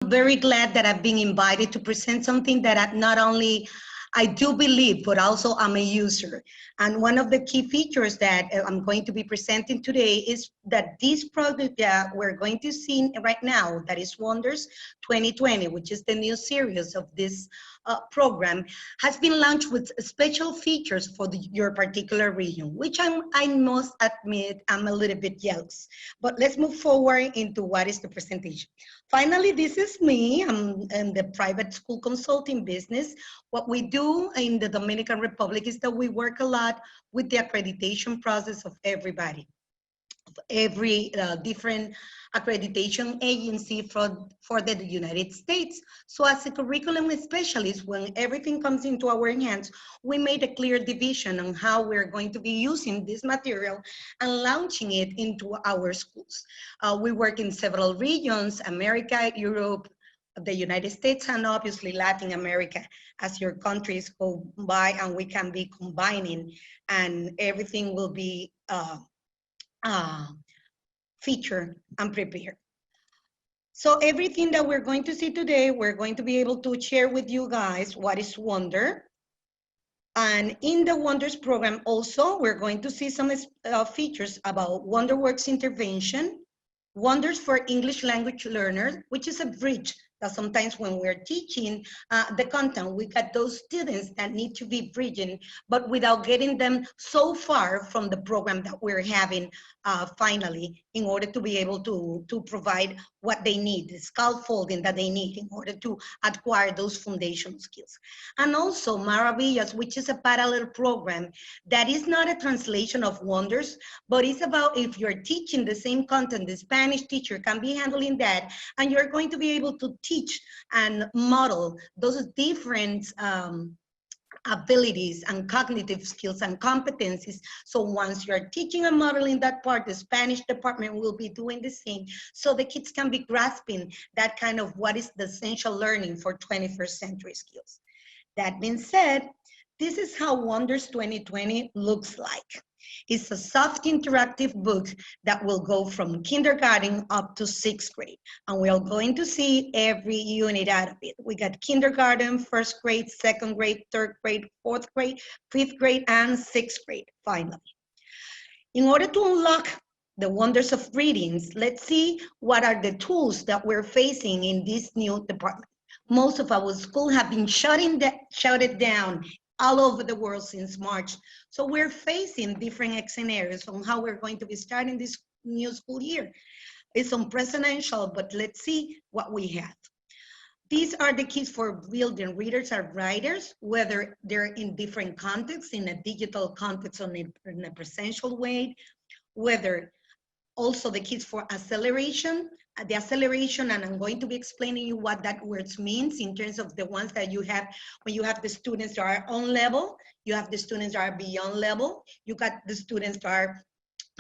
Very glad that I've been invited to present something that not only I do believe, but also I'm a user. And one of the key features that I'm going to be presenting today is that this product that we're going to see right now, that is Wonders 2020, which is the new series of this program, has been launched with special features for your particular region, which I must admit I'm a little bit jealous. But let's move forward into what is the presentation. Finally, this is me. I'm in the private school consulting business. What we do in the Dominican Republic is that we work a lot with the accreditation process of everybody, of every different accreditation agency for the United States. So as a curriculum specialist, when everything comes into our hands, we made a clear division on how we're going to be using this material and launching it into our schools. We work in several regions, America, Europe, the United States, and obviously Latin America, as your countries go by, and we can be combining, and everything will be featured and prepared. So everything that we're going to see today, we're going to be able to share with you guys what is Wonder. And in the Wonders program also, we're going to see some features about WonderWorks intervention, Wonders for English language learners, which is a bridge that sometimes when we're teaching the content, we got those students that need to be bridging, but without getting them so far from the program that we're having finally, in order to be able to provide what they need, the scaffolding that they need in order to acquire those foundational skills. And also Maravillas, which is a parallel program that is not a translation of Wonders, but it's about if you're teaching the same content, the Spanish teacher can be handling that, and you're going to be able to teach and model those different abilities and cognitive skills and competencies. So once you're teaching and modeling that part, the Spanish department will be doing the same, so the kids can be grasping that kind of what is the essential learning for 21st century skills. That being said, this is how Wonders 2020 looks like. It's a soft interactive book that will go from kindergarten up to 6th grade. And we are going to see every unit out of it. We got kindergarten, 1st grade, 2nd grade, 3rd grade, 4th grade, 5th grade, and 6th grade, finally. In order to unlock the wonders of readings, let's see what are the tools that we're facing in this new department. Most of our schools have been shut down all over the world since March. So we're facing different scenarios on how we're going to be starting this new school year. It's unprecedented, but let's see what we have. These are the keys for building readers and writers, whether they're in different contexts, in a digital context or in a presential way, whether also the keys for acceleration, the acceleration, and I'm going to be explaining you what that word means in terms of the ones that you have when you have the students that are on level, you have the students that are beyond level, you got the students that are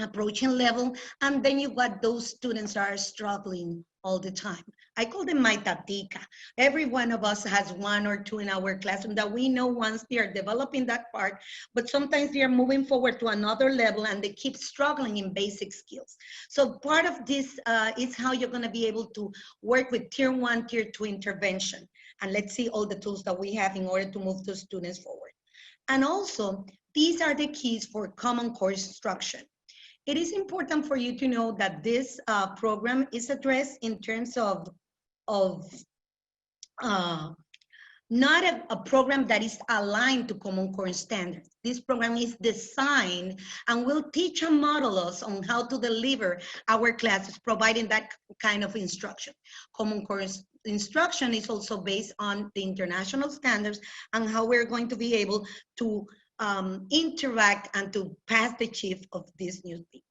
approaching level, and then you got those students that are struggling all the time. I call them my tatica. Every one of us has one or two in our classroom that we know once they are developing that part, but sometimes they are moving forward to another level and they keep struggling in basic skills. So part of this is how you're gonna be able to work with tier 1, tier 2 intervention. And let's see all the tools that we have in order to move those students forward. And also, these are the keys for common core instruction. It is important for you to know that this program is addressed in terms of not a program that is aligned to Common Core standards. This program is designed and will teach and model us on how to deliver our classes, providing that kind of instruction. Common Core instruction is also based on the international standards and how we're going to be able to interact and to pass the chief of this new thing.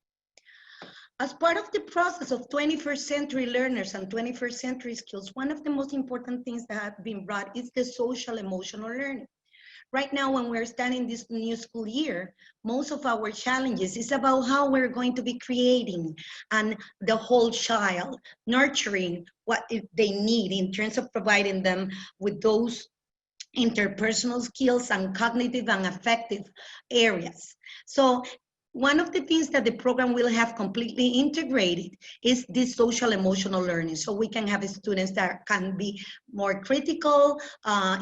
As part of the process of 21st century learners and 21st century skills, one of the most important things that have been brought is the social emotional learning. Right now, when we're starting this new school year, most of our challenges is about how we're going to be creating and the whole child, nurturing what they need in terms of providing them with those interpersonal skills and cognitive and affective areas. So One of the things that the program will have completely integrated is this social emotional learning. So we can have students that can be more critical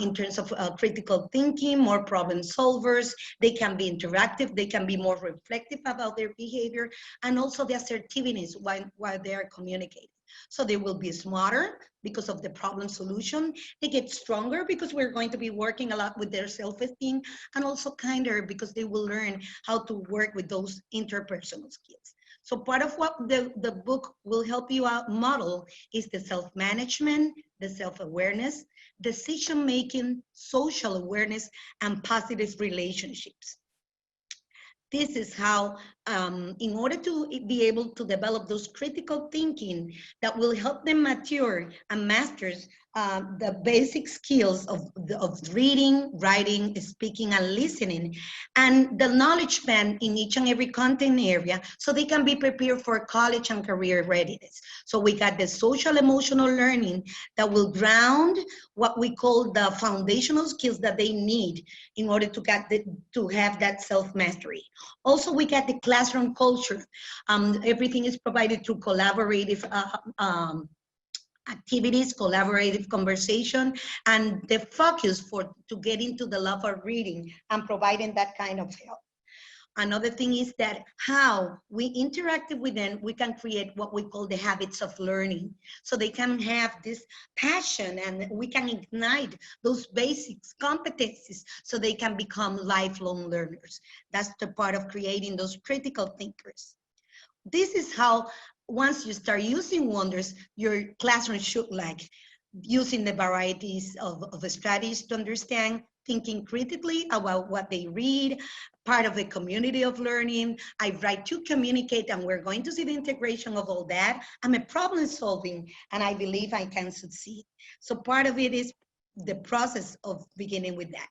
in terms of critical thinking, more problem solvers. They can be interactive. They can be more reflective about their behavior, and also the assertiveness while they are communicating. So they will be smarter because of the problem solution. They get stronger because we're going to be working a lot with their self-esteem, and also kinder because they will learn how to work with those interpersonal skills. So part of what the book will help you out model is the self-management, the self-awareness, decision-making, social awareness, and positive relationships. This is how, in order to be able to develop those critical thinking that will help them mature and master the basic skills of reading, writing, speaking, and listening, and the knowledge span in each and every content area, so they can be prepared for college and career readiness. So we got the social emotional learning that will ground what we call the foundational skills that they need in order to have that self-mastery. Also, we got the classroom culture. Everything is provided through collaborative activities, collaborative conversation, and the focus to get into the love of reading and providing that kind of help. Another thing is that how we interacted with them, we can create what we call the habits of learning. So they can have this passion, and we can ignite those basics, competencies, so they can become lifelong learners. That's the part of creating those critical thinkers. This is how, once you start using Wonders, your classroom should like, using the varieties of strategies to understand, thinking critically about what they read, part of the community of learning. I write to communicate, and we're going to see the integration of all that. I'm a problem solving, and I believe I can succeed. So part of it is the process of beginning with that.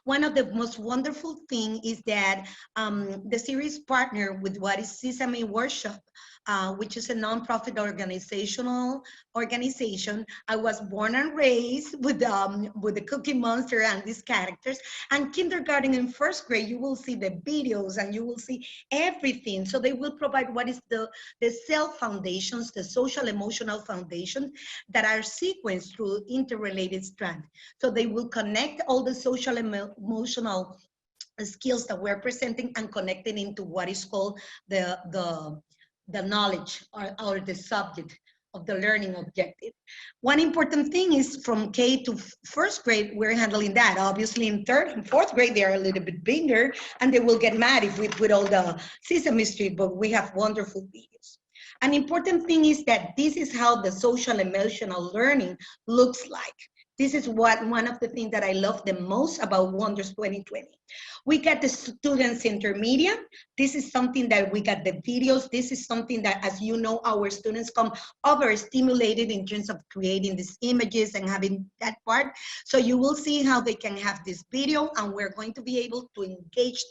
One of the most wonderful thing is that the series partner with what is Sesame Workshop, which is a nonprofit organization. I was born and raised with the Cookie Monster and these characters. And kindergarten and first grade, you will see the videos and you will see everything. So they will provide what is the self foundations, the social emotional foundations that are sequenced through interrelated strands. So they will connect all the social emotional skills that we're presenting and connecting into what is called the knowledge or the subject of the learning objective. One important thing is from K to first grade, we're handling that. Obviously in third and fourth grade, they are a little bit bigger and they will get mad if we put all the Sesame Street, but we have wonderful videos. An important thing is that this is how the social emotional learning looks like. This is one of the things that I love the most about Wonders 2020. We got the students intermediate. This is something that we got the videos. This is something that, as you know, our students come overstimulated in terms of creating these images and having that part. So you will see how they can have this video, and we're going to be able to engage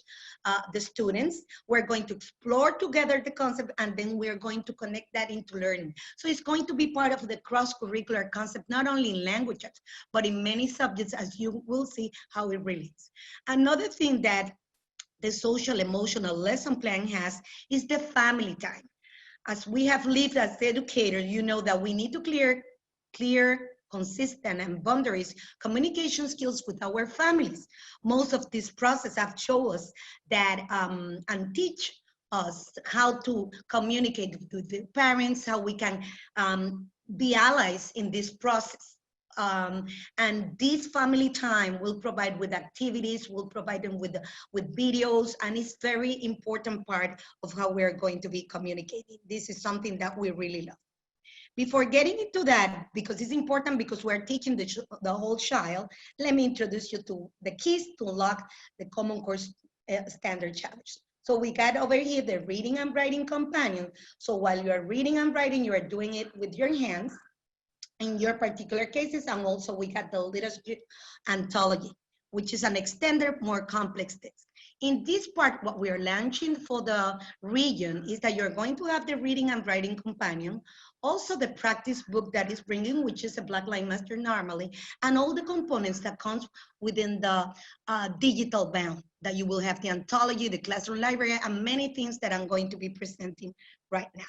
the students. We're going to explore together the concept, and then we're going to connect that into learning. So it's going to be part of the cross-curricular concept, not only in languages, but in many subjects, as you will see how it relates. Another thing that the social emotional lesson plan has is the family time. As we have lived as educators, you know that we need to clear, consistent, and boundaries communication skills with our families. Most of this process have shown us that and teach us how to communicate with the parents, how we can be allies in this process. And this family time will provide with activities, will provide them with videos, and it's very important part of how we're going to be communicating. This is something that we really love. Before getting into that, because it's important because we're teaching the whole child, let me introduce you to the keys to unlock the Common Core Standard Challenge. So we got over here the reading and writing companion. So while you're reading and writing, you are doing it with your hands in your particular cases. And also we got the literature anthology, which is an extended, more complex text. In this part, what we are launching for the region is that you're going to have the reading and writing companion, Also the practice book that is bringing, which is a Black Line Master normally, and all the components that comes within the digital bound, that you will have the anthology, the classroom library, and many things that I'm going to be presenting right now.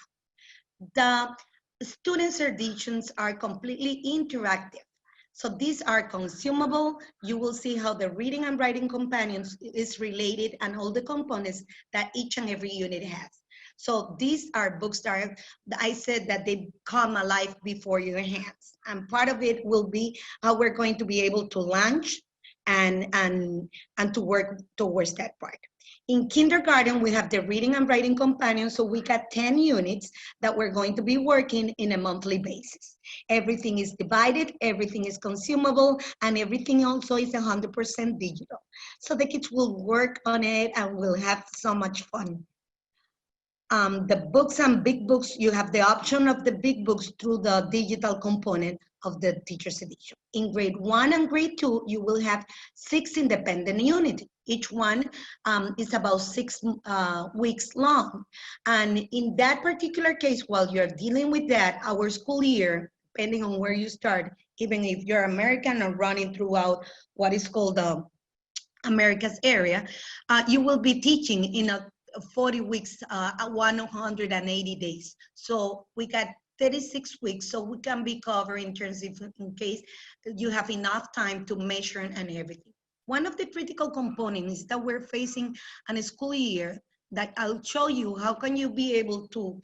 The students' editions are completely interactive. So these are consumable. You will see how the reading and writing companions is related and all the components that each and every unit has. So these are books that are, I said that they come alive before your hands. And part of it will be how we're going to be able to launch and to work towards that part. In kindergarten, we have the reading and writing companion, so we got 10 units that we're going to be working in a monthly basis. Everything is divided, everything is consumable, and everything also is 100% digital. So the kids will work on it and will have so much fun. The books and big books, you have the option of the big books through the digital component of the teacher's edition. In grade 1 and grade 2, you will have 6 independent units. Each one is about 6 weeks long. And in that particular case, while you're dealing with that, our school year, depending on where you start, even if you're American or running throughout what is called the America's area, you will be teaching in a 40 weeks, 180 days. So we got 36 weeks, so we can be covered in terms of in case you have enough time to measure and everything. One of the critical components that we're facing in a school year that I'll show you how can you be able to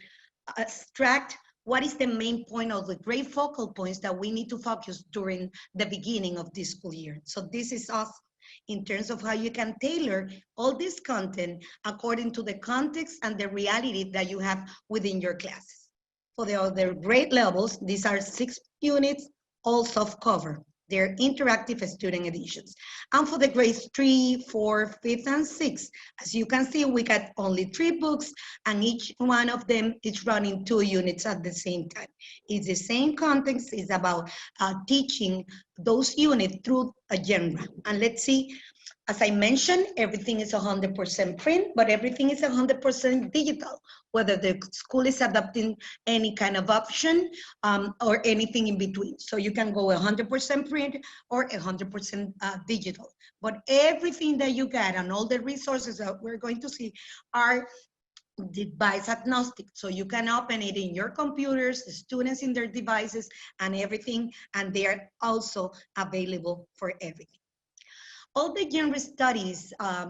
extract what is the main point of the great focal points that we need to focus during the beginning of this school year. So this is us in terms of how you can tailor all this content according to the context and the reality that you have within your classes. For the other grade levels, these are 6 units, all soft cover. They're interactive student editions. And for the grades 3, 4, 5th, and 6th, as you can see, we got only 3 books, and each one of them is running 2 units at the same time. It's the same context, it's about teaching those units through a genre. And let's see, as I mentioned, everything is 100% print, but everything is 100% digital, whether the school is adopting any kind of option or anything in between. So you can go 100% print or 100% digital. But everything that you got and all the resources that we're going to see are device agnostic. So you can open it in your computers, the students in their devices and everything, and they are also available for everything. All the genre studies are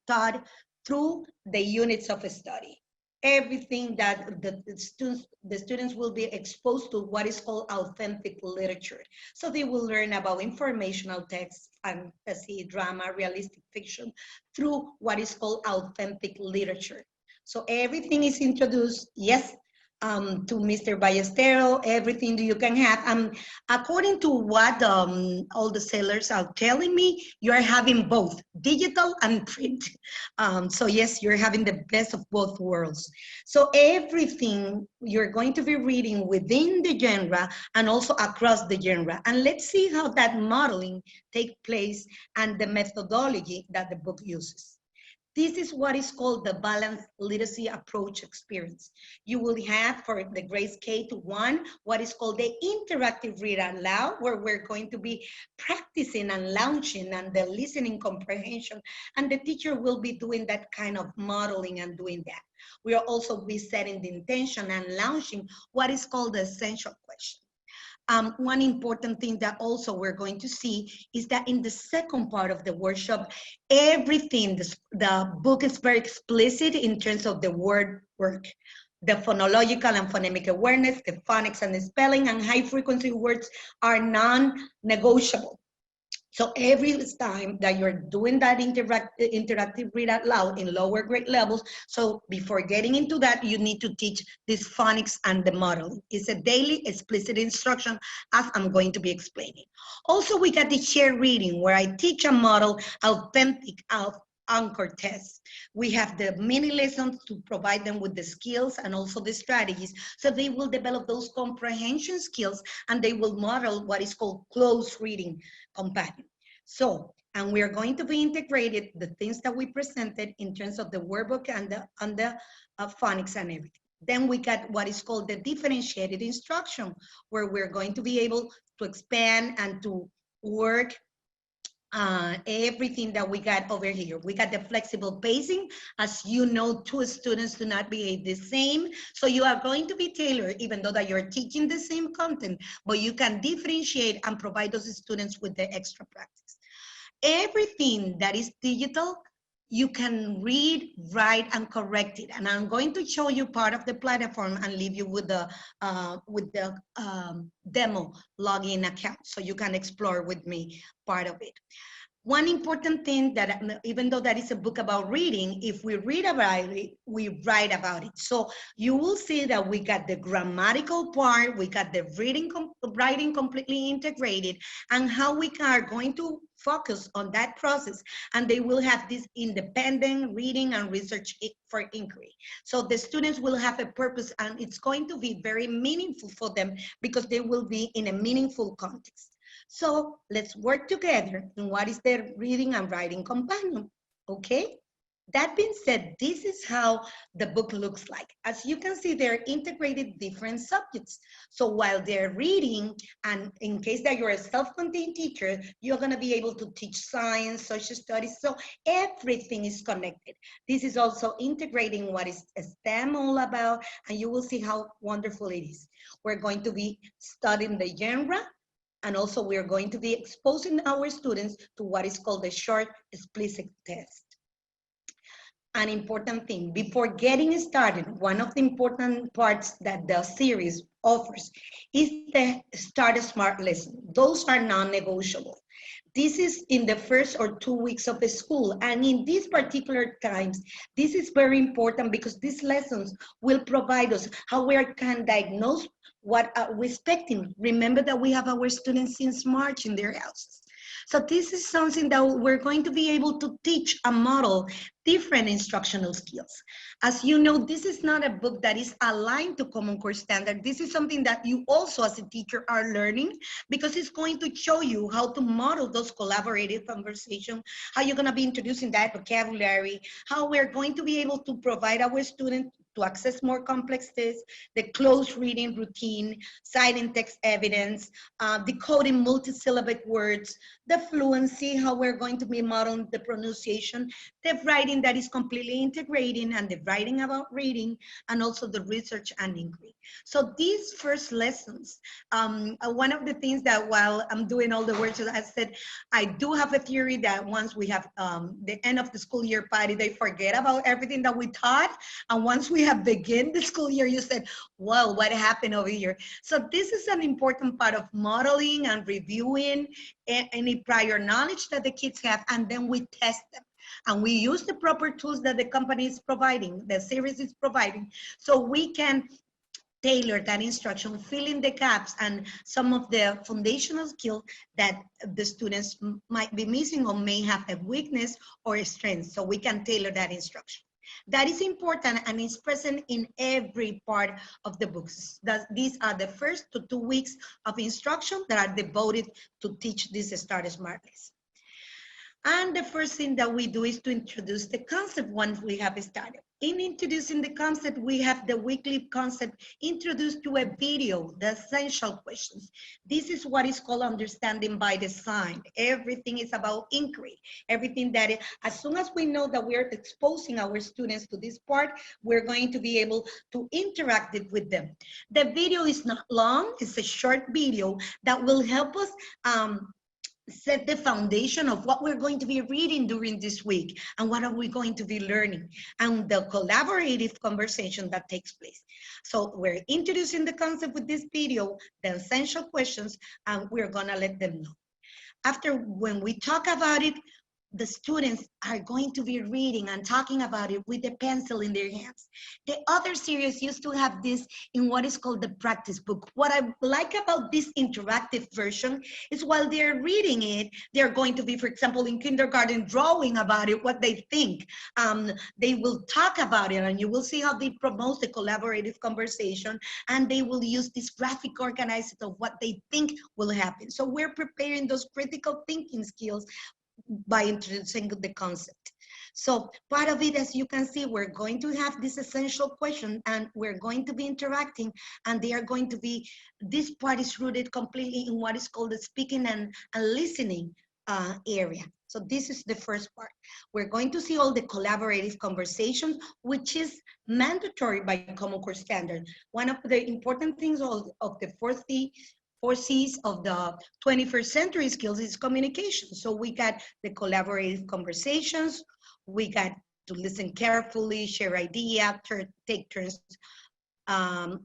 taught through the units of study. Everything that the students will be exposed to what is called authentic literature. So they will learn about informational text, fantasy, drama, realistic fiction through what is called authentic literature. So everything is introduced, yes, to Mr. Ballestero, everything that you can have. According to what all the sellers are telling me, you're having both digital and print. So yes, you're having the best of both worlds. So everything you're going to be reading within the genre and also across the genre. And let's see how that modeling takes place and the methodology that the book uses. This is what is called the balanced literacy approach experience. You will have for the grades K to 1, what is called the interactive read out loud, where we're going to be practicing and launching and the listening comprehension. And the teacher will be doing that kind of modeling and doing that. We'll also be setting the intention and launching what is called the essential question. One important thing that also we're going to see is that in the second part of the workshop, everything, the book is very explicit in terms of the word work. The phonological and phonemic awareness, the phonics and the spelling and high frequency words are non-negotiable. So every time that you're doing that interactive read out loud in lower grade levels, so before getting into that, you need to teach this phonics and the modeling. It's a daily explicit instruction as I'm going to be explaining. Also, we got the shared reading where I teach and model authentic anchor tests. We have the mini lessons to provide them with the skills and also the strategies, so they will develop those comprehension skills and they will model what is called close reading companion. So, and we are going to be integrated the things that we presented in terms of the workbook and the phonics and everything. Then we got what is called the differentiated instruction, where we're going to be able to expand and to work everything that we got over here. We got the flexible pacing. As you know, two students do not behave the same. So you are going to be tailored, even though that you're teaching the same content, but you can differentiate and provide those students with the extra practice. Everything that is digital, you can read, write, and correct it. And I'm going to show you part of the platform and leave you with the demo login account, so you can explore with me part of it. One important thing that even though that is a book about reading, if we read about it, we write about it. So you will see that we got the grammatical part, we got the writing completely integrated, and how we are going to focus on that process. And they will have this independent reading and research for inquiry. So the students will have a purpose, and it's going to be very meaningful for them because they will be in a meaningful context. So let's work together in what is the reading and writing companion, okay? That being said, this is how the book looks like. As you can see, they're integrated different subjects. So while they're reading, and in case that you're a self-contained teacher, you're gonna be able to teach science, social studies, so everything is connected. This is also integrating what is STEM all about, and you will see how wonderful it is. We're going to be studying the genre, and also we are going to be exposing our students to what is called the short explicit test. An important thing, before getting started, one of the important parts that the series offers is the Start Smart lesson. Those are non-negotiable. This is in the first or 2 weeks of the school. And in these particular times, this is very important because these lessons will provide us how we can diagnose what we're expecting. Remember that we have our students since March in their houses. So this is something that we're going to be able to teach and model different instructional skills. As you know, this is not a book that is aligned to Common Core Standard. This is something that you also as a teacher are learning, because it's going to show you how to model those collaborative conversations, how you're gonna be introducing that vocabulary, how we're going to be able to provide our students to access more complex tests, the close reading routine, citing text evidence, decoding multisyllabic words, the fluency, how we're going to be modeling the pronunciation, the writing that is completely integrating, and the writing about reading, and also the research and inquiry. So these first lessons, one of the things that while I'm doing all the work, as I said, I do have a theory that once we have the end of the school year party, they forget about everything that we taught. And once we have begun the school year, you said, well, what happened over here? So this is an important part of modeling and reviewing any prior knowledge that the kids have, and then we test them. And we use the proper tools that the company is providing, the series is providing, so we can tailor that instruction, fill in the gaps and some of the foundational skills that the students might be missing or may have a weakness or a strength, so we can tailor that instruction. That is important and is present in every part of the books. These are the first 2 weeks of instruction that are devoted to teach this Start Smart lesson. And the first thing that we do is to introduce the concept once we have started. In introducing the concept, we have the weekly concept introduced to a video, the essential questions. This is what is called understanding by design. Everything is about inquiry. Everything that, as soon as we know that we're exposing our students to this part, we're going to be able to interact with them. The video is not long, it's a short video that will help us set the foundation of what we're going to be reading during this week and what are we going to be learning and the collaborative conversation that takes place. So we're introducing the concept with this video, the essential questions, and we're gonna let them know. After, when we talk about it, the students are going to be reading and talking about it with a pencil in their hands. The other series used to have this in what is called the practice book. What I like about this interactive version is while they're reading it, they're going to be, for example, in kindergarten, drawing about it, what they think. They will talk about it, and you will see how they promote the collaborative conversation, and they will use this graphic organizer of what they think will happen. So we're preparing those critical thinking skills by introducing the concept. So part of it, as you can see, we're going to have this essential question and we're going to be interacting, and they are going to be, this part is rooted completely in what is called the speaking and listening area. So this is the first part. We're going to see all the collaborative conversations, which is mandatory by Common Core Standard. One of the important things of the four C's of the 21st century skills is communication. So we got the collaborative conversations, we got to listen carefully, share ideas, take turns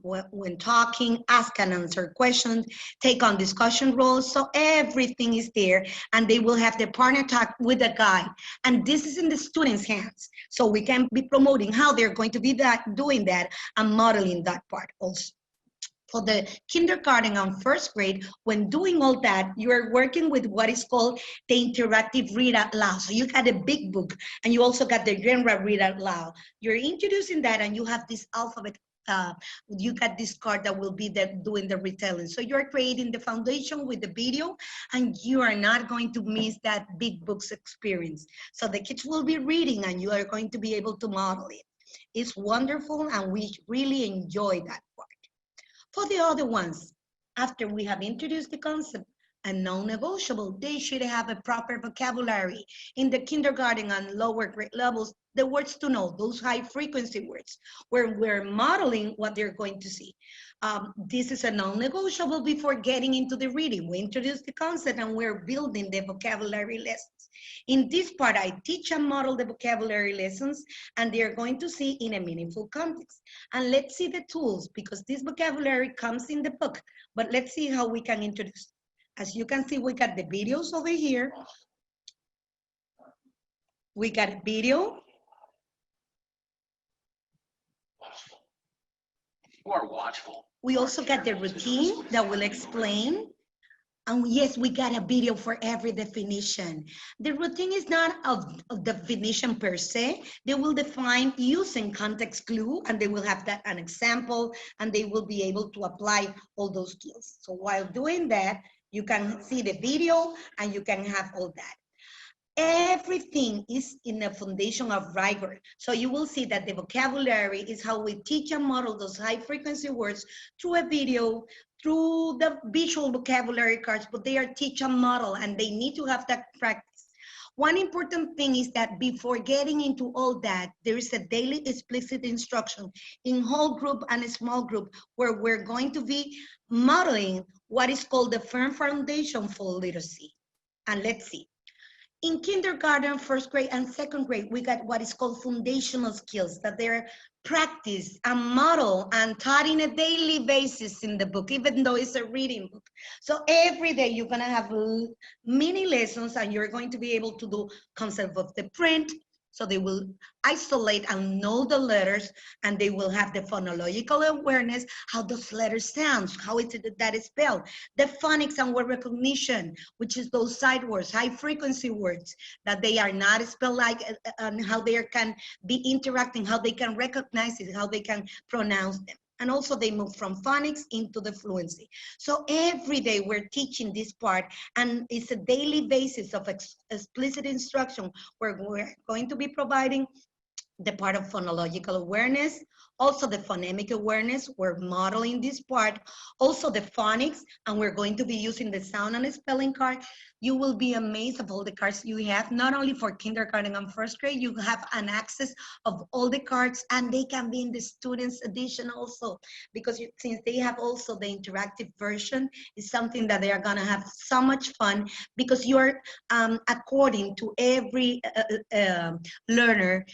when talking, ask and answer questions, take on discussion roles. So everything is there, and they will have the partner talk with the guide. And this is in the students' hands. So we can be promoting how they're going to be doing that and modeling that part also. For the kindergarten and first grade, when doing all that, you are working with what is called the interactive read out loud. So you got a big book, and you also got the general read out loud. You're introducing that, and you have this alphabet. You got this card that will be doing the retelling. So you're creating the foundation with the video, and you are not going to miss that big books experience. So the kids will be reading, and you are going to be able to model it. It's wonderful, and we really enjoy that part. For the other ones, after we have introduced the concept and non-negotiable, they should have a proper vocabulary. In the kindergarten and lower grade levels, the words to know, those high frequency words, where we're modeling what they're going to see. This is a non-negotiable before getting into the reading. We introduce the concept and we're building the vocabulary lessons. In this part, I teach and model the vocabulary lessons, and they're going to see in a meaningful context. And let's see the tools, because this vocabulary comes in the book, but let's see how we can introduce. As you can see, we got the videos over here. We got a video. You are watchful. We also got the routine that will explain. And yes, we got a video for every definition. The routine is not of definition per se. They will define using context clue, and they will have that an example, and they will be able to apply all those skills. So while doing that, you can see the video and you can have all that. Everything is in a foundation of rigor. So you will see that the vocabulary is how we teach and model those high frequency words through a video, through the visual vocabulary cards, but they are teach and model, and they need to have that practice. One important thing is that before getting into all that, there is a daily explicit instruction in whole group and a small group where we're going to be modeling what is called the firm foundation for literacy. And let's see. In kindergarten, first grade, and second grade, we got what is called foundational skills that they're practiced and modeled and taught in a daily basis in the book, even though it's a reading book. So every day you're gonna have mini lessons, and you're going to be able to do concept of the print. So they will isolate and know the letters, and they will have the phonological awareness, how those letters sound, how is it that is spelled, the phonics and word recognition, which is those side words, high frequency words that they are not spelled like, and how they can be interacting, how they can recognize it, how they can pronounce them. And also they move from phonics into the fluency. So every day we're teaching this part, and it's a daily basis of explicit instruction where we're going to be providing the part of phonological awareness, also the phonemic awareness. We're modeling this part, also the phonics, and we're going to be using the sound and spelling card. You will be amazed of all the cards you have, not only for kindergarten and first grade, you have an access of all the cards, and they can be in the students edition also, because since they have also the interactive version, it's something that they are gonna have so much fun, because you're according to every learner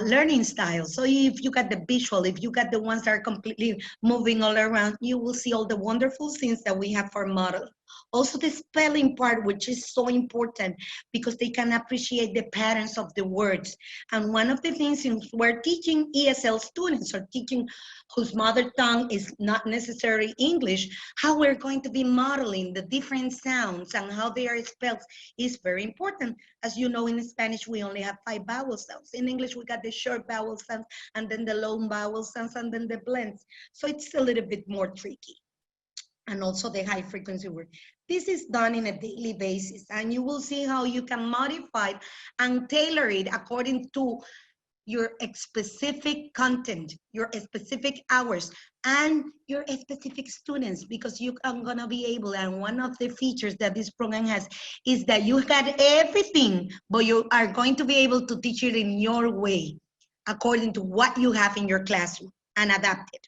learning style. So if you got the visual, if you got the ones that are completely moving all around, you will see all the wonderful things that we have for modeling. Also the spelling part, which is so important because they can appreciate the patterns of the words. And one of the things, since we're teaching ESL students or teaching whose mother tongue is not necessarily English, how we're going to be modeling the different sounds and how they are spelled is very important. As you know, in Spanish, we only have 5 vowel sounds. In English, we got the short vowel sounds, and then the long vowel sounds, and then the blends. So it's a little bit more tricky. and also the high frequency word. This is done in a daily basis, and you will see how you can modify and tailor it according to your specific content, your specific hours, and your specific students, because you are gonna be able, and one of the features that this program has is that you got everything, but you are going to be able to teach it in your way, according to what you have in your classroom, and adapt it.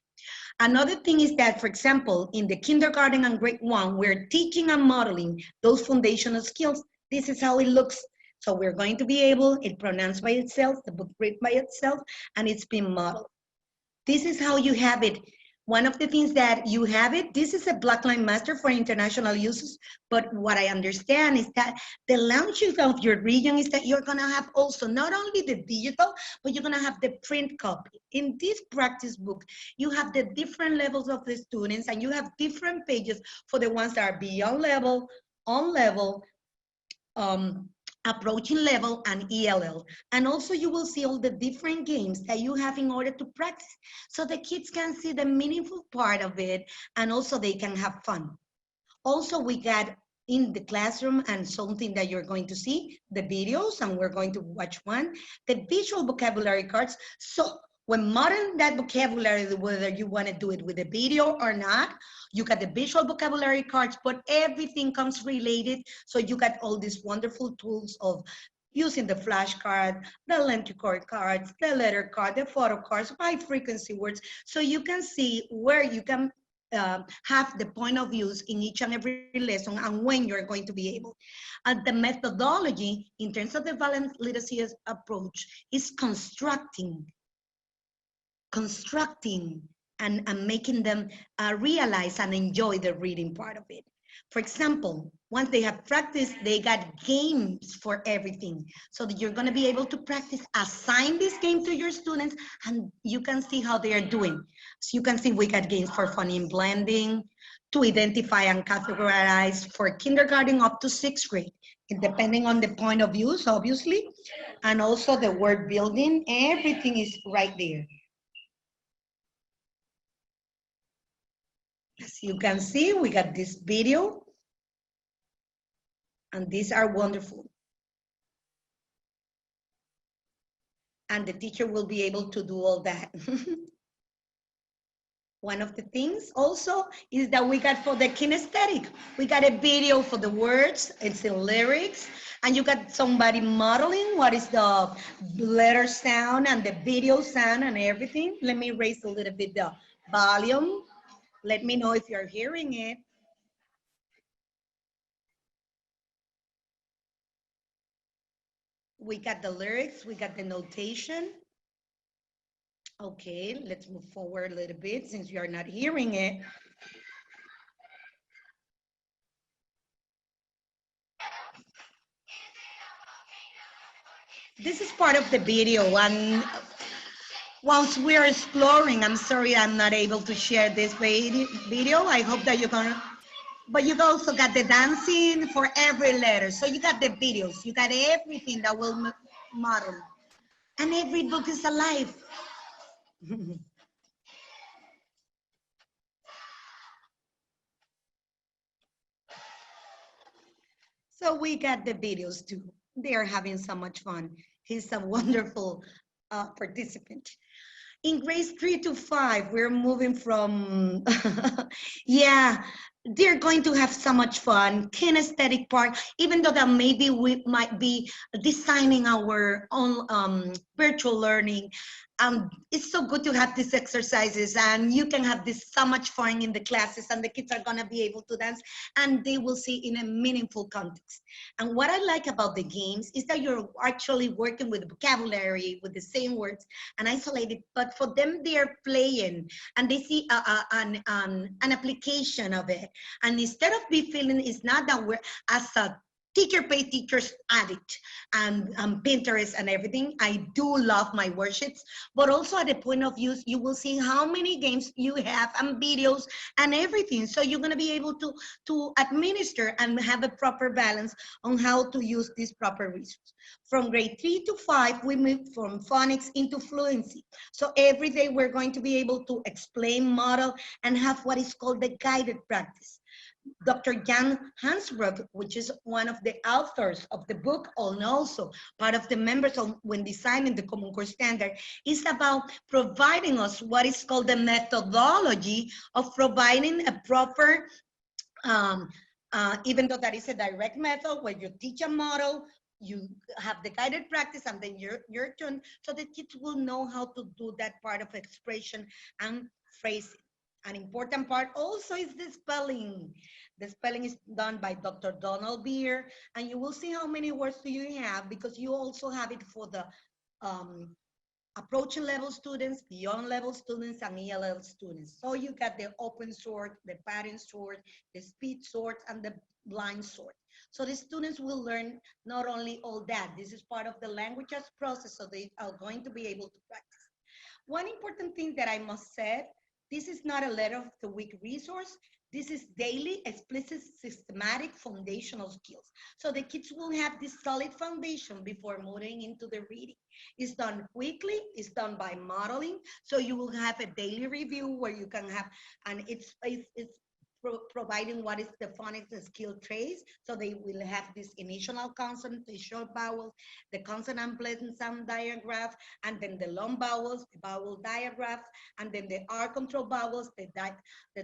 Another thing is that, for example, in the kindergarten and grade 1, we're teaching and modeling those foundational skills. This is how it looks. So we're going to be able, it pronounced by itself, the book read by itself, and it's been modeled. This is how you have it. One of the things that you have it, this is a Blackline Master for international uses, but what I understand is that the launches of your region is that you're gonna have also not only the digital, but you're gonna have the print copy. In this practice book, you have the different levels of the students, and you have different pages for the ones that are beyond level, on level, approaching level, and ELL. And also you will see all the different games that you have in order to practice, so the kids can see the meaningful part of it, and also they can have fun. Also, we got in the classroom, and something that you're going to see, the videos, and we're going to watch one, the visual vocabulary cards. So when modeling that vocabulary, whether you want to do it with a video or not, you got the visual vocabulary cards, but everything comes related. So you got all these wonderful tools of using the flashcard, the lenticord cards, the letter card, the photo cards, high frequency words. So you can see where you can have the point of views in each and every lesson, and when you're going to be able. And the methodology in terms of the balanced literacy approach is constructing and making them realize and enjoy the reading part of it. For example, once they have practiced, they got games for everything. So that you're gonna be able to practice, assign this game to your students, and you can see how they are doing. So you can see we got games for fun in blending, to identify and categorize for kindergarten up to 6th grade, depending on the point of views, obviously, and also the word building, everything is right there. As you can see, we got this video, and these are wonderful. And the teacher will be able to do all that. One of the things also is that we got for the kinesthetic, we got a video for the words, it's the lyrics, and you got somebody modeling what is the letter sound and the video sound and everything. Let me raise a little bit the volume. Let me know if you're hearing it. We got the lyrics, we got the notation. Okay, let's move forward a little bit since you are not hearing it. This is part of the video, and once we're exploring, I'm sorry I'm not able to share this video. I hope that you're gonna, but you also got the dancing for every letter. So you got the videos, you got everything that will model. And every book is alive. So we got the videos too. They are having so much fun. He's a wonderful participant. In grades 3 to 5, we're moving from, yeah, they're going to have so much fun, kinesthetic part, even though that maybe we might be designing our own virtual learning. It's so good to have these exercises, and you can have this so much fun in the classes, and the kids are gonna be able to dance, and they will see in a meaningful context. And what I like about the games is that you're actually working with vocabulary, with the same words, and isolated, but for them, they're playing, and they see an application of it. And instead of be feeling, it's not that we're, as a teacher pay teachers addict and Pinterest and everything. I do love my worksheets, but also at the point of use, you will see how many games you have and videos and everything. So you're gonna be able to administer and have a proper balance on how to use this proper resource. From grade 3 to 5, we move from phonics into fluency. So every day we're going to be able to explain, model, and have what is called the guided practice. Dr. Jan Hansbroek, which is one of the authors of the book, and also part of the members when designing the Common Core Standard, is about providing us what is called the methodology of providing a proper, even though that is a direct method where you teach a model, you have the guided practice, and then your turn, so the kids will know how to do that part of expression and phrasing. An important part also is the spelling. The spelling is done by Dr. Donald Beer, and you will see how many words do you have, because you also have it for the approaching level students, beyond level students, and ELL students. So you got the open sort, the pattern sort, the speed sort, and the blind sort. So the students will learn not only all that, this is part of the language arts process, so they are going to be able to practice. One important thing that I must say, this is not a letter of the week resource. This is daily, explicit, systematic, foundational skills. So the kids will have this solid foundation before moving into the reading. It's done quickly, it's done by modeling. So you will have a daily review where you can have, and it's providing what is the phonics skill trace. So they will have this initial consonant, the short vowels, the consonant pleasant sound diagraph, and then the long vowels, the vowel diagraph, and then the R control vowels, the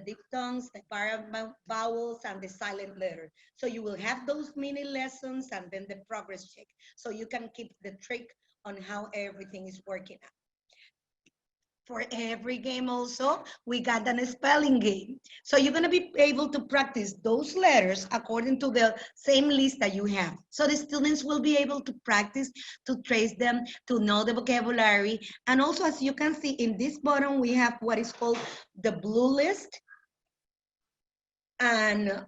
diphthongs, the para vowels, and the silent letter. So you will have those mini lessons and then the progress check. So you can keep the trick on how everything is working out. For every game also, we got a spelling game. So you're gonna be able to practice those letters according to the same list that you have. So the students will be able to practice, to trace them, to know the vocabulary. And also, as you can see in this bottom, we have what is called the blue list. And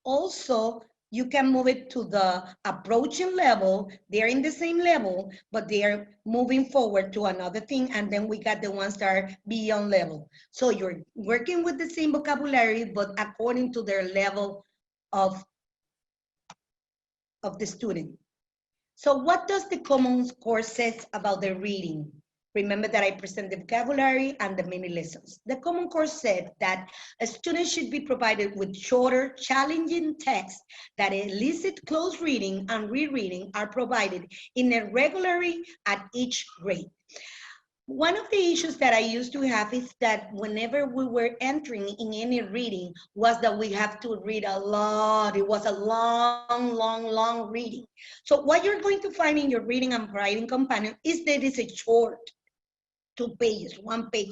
also, you can move it to the approaching level. They're in the same level, but they are moving forward to another thing. And then we got the ones that are beyond level. So you're working with the same vocabulary, but according to their level of the student. So what does the Common Core says about the reading? Remember that I present the vocabulary and the mini lessons. The Common Core said that a student should be provided with shorter, challenging texts that elicit close reading and rereading are provided in a regularly at each grade. One of the issues that I used to have is that whenever we were entering in any reading was that we have to read a lot. It was a long reading. So what you're going to find in your reading and writing companion is that it's a short 2 pages, 1 page.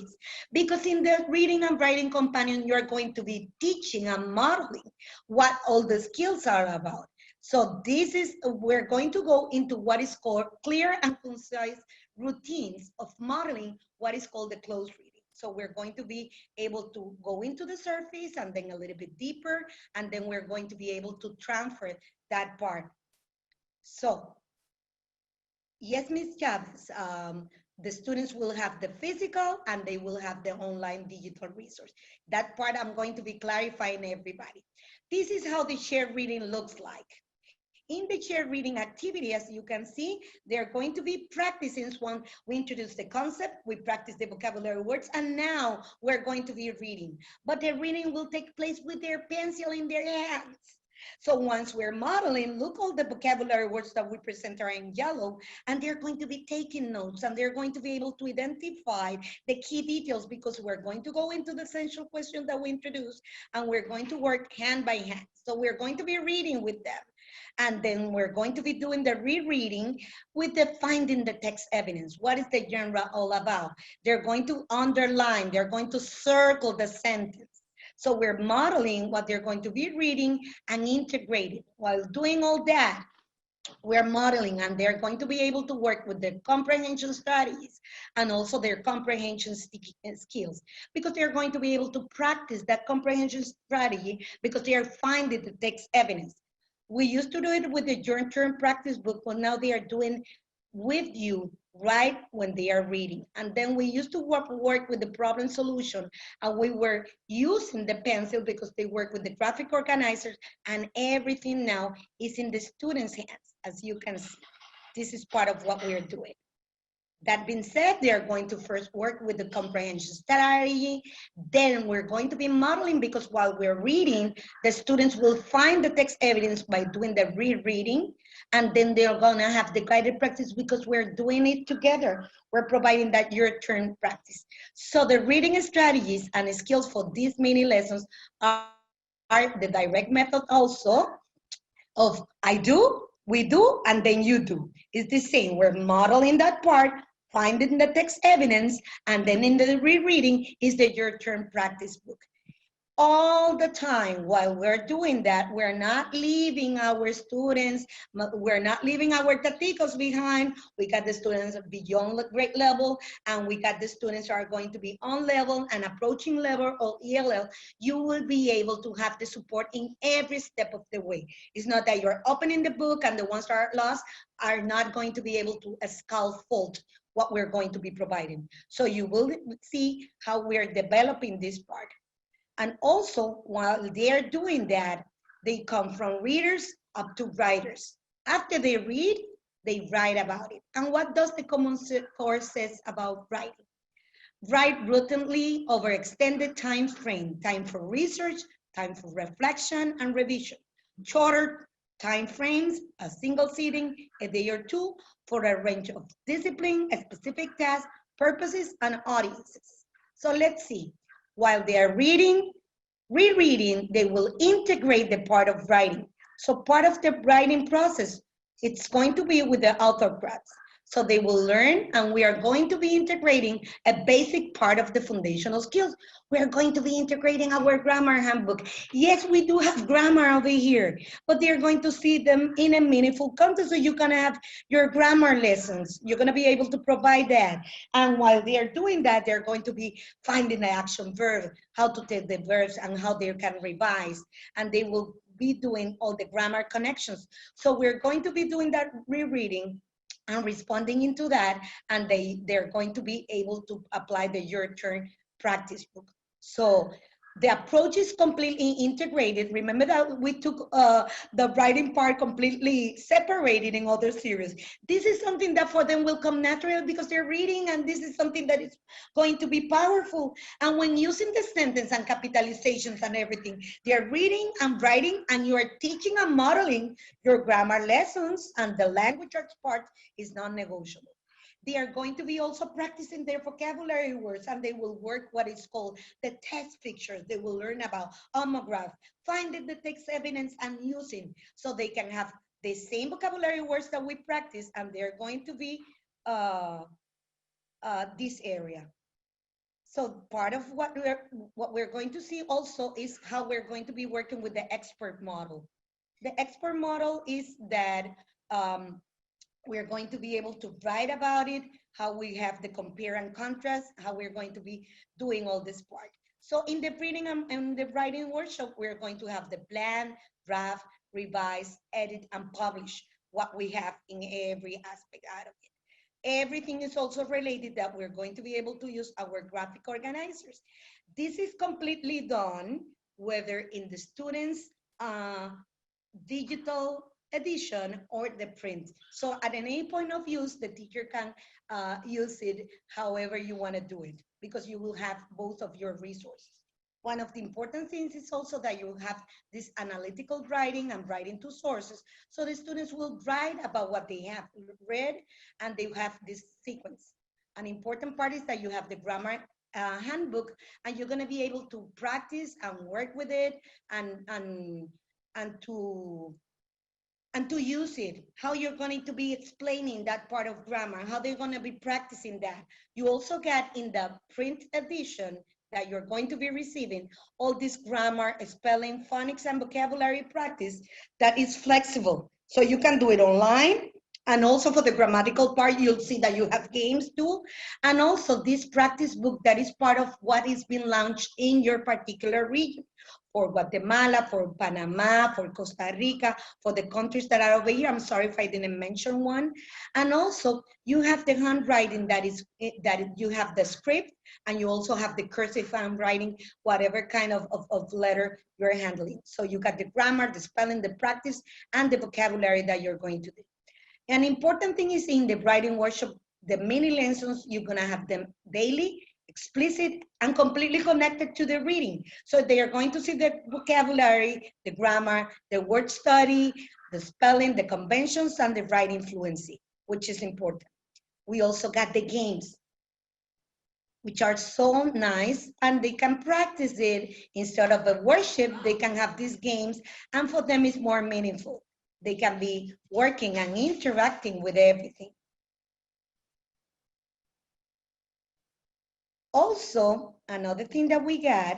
Because in the reading and writing companion, you're going to be teaching and modeling what all the skills are about. So this is, we're going to go into what is called clear and concise routines of modeling what is called the close reading. So we're going to be able to go into the surface and then a little bit deeper, and then we're going to be able to transfer that part. So, yes, Ms. Chavez, the students will have the physical and they will have the online digital resource. That part I'm going to be clarifying everybody. This is how the shared reading looks like. In the shared reading activity, as you can see, they're going to be practicing one. We introduce the concept, we practice the vocabulary words, and now we're going to be reading. But the reading will take place with their pencil in their hands. So once we're modeling, look all the vocabulary words that we present are in yellow, and they're going to be taking notes, and they're going to be able to identify the key details, because we're going to go into the essential question that we introduced, and we're going to work hand by hand. So we're going to be reading with them. And then we're going to be doing the rereading with the finding the text evidence. What is the genre all about? They're going to underline, they're going to circle the sentence. So we're modeling what they're going to be reading and integrating. While doing all that, we're modeling, and they're going to be able to work with their comprehension strategies and also their comprehension skills, because they're going to be able to practice that comprehension strategy because they are finding the text evidence. We used to do it with the Your Turn practice book, but now they are doing with you right when they are reading. And then we used to work with the problem solution, and we were using the pencil because they work with the graphic organizers, and everything now is in the students' hands, as you can see. This is part of what we are doing. That being said, they are going to first work with the comprehension strategy. Then we're going to be modeling, because while we're reading, the students will find the text evidence by doing the rereading. And then they're going to have the guided practice because we're doing it together. We're providing that your turn practice. So the reading strategies and skills for these mini lessons are the direct method also of I do, we do, and then you do. It's the same. We're modeling that part, finding the text evidence, and then in the rereading is the Your Turn practice book. All the time while we're doing that, we're not leaving our students, we're not leaving our taticos behind. We got the students beyond grade level, and we got the students who are going to be on level and approaching level or ELL. You will be able to have the support in every step of the way. It's not that you're opening the book and the ones that are lost are not going to be able to scaffold what we're going to be providing. So you will see how we're developing this part. And also, while they're doing that, they come from readers up to writers. After they read, they write about it. And what does the Common Core says about writing? Write routinely over extended time frame, time for research, time for reflection and revision. Shorter time frames, a single sitting, a day or two, for a range of discipline, specific tasks, purposes, and audiences. So let's see. While they are reading, rereading, they will integrate the part of writing. So part of the writing process, it's going to be with the autographs. So they will learn, and we are going to be integrating a basic part of the foundational skills. We are going to be integrating our grammar handbook. Yes, we do have grammar over here, but they're going to see them in a meaningful context. So you're gonna have your grammar lessons. You're gonna be able to provide that. And while they're doing that, they're going to be finding the action verb, how to take the verbs and how they can revise. And they will be doing all the grammar connections. So we're going to be doing that rereading and responding into that, and they're going to be able to apply the Your Turn practice book. So the approach is completely integrated. Remember that we took the writing part completely separated in other series. This is something that for them will come natural because they're reading, and this is something that is going to be powerful. And when using the sentence and capitalizations and everything, they're reading and writing, and you are teaching and modeling your grammar lessons, and the language arts part is non-negotiable. They are going to be also practicing their vocabulary words, and they will work what is called the test pictures. They will learn about McGraw, finding the text evidence and using, so they can have the same vocabulary words that we practice, and they're going to be this area. So part of what we're going to see also is how we're going to be working with the expert model. The expert model is that we're going to be able to write about it, how we have the compare and contrast, how we're going to be doing all this part. So in the reading and the writing workshop, we're going to have the plan, draft, revise, edit, and publish what we have in every aspect out of it. Everything is also related that we're going to be able to use our graphic organizers. This is completely done whether in the students' digital edition or the print. So at any point of use, the teacher can use it however you want to do it, because you will have both of your resources. One of the important things is also that you have this analytical writing and writing to sources. So the students will write about what they have read, and they have this sequence. An important part is that you have the grammar handbook, and you're going to be able to practice and work with it and to use it, how you're going to be explaining that part of grammar, how they're going to be practicing that. You also get in the print edition that you're going to be receiving all this grammar, spelling, phonics, and vocabulary practice that is flexible. So you can do it online. And also for the grammatical part, you'll see that you have games too. And also this practice book that is part of what is being launched in your particular region. for Guatemala, for Panama, for Costa Rica, for the countries that are over here. I'm sorry if I didn't mention one. And also you have the handwriting you have the script, and you also have the cursive handwriting, whatever kind of letter you're handling. So you got the grammar, the spelling, the practice, and the vocabulary that you're going to do. An important thing is in the writing workshop, the mini lessons, you're gonna have them daily, explicit, and completely connected to the reading. So they are going to see the vocabulary, the grammar, the word study, the spelling, the conventions, and the writing fluency, which is important. We also got the games, which are so nice, and they can practice it instead of a worship. They can have these games, and for them it's more meaningful. They can be working and interacting with everything. Also, another thing that we got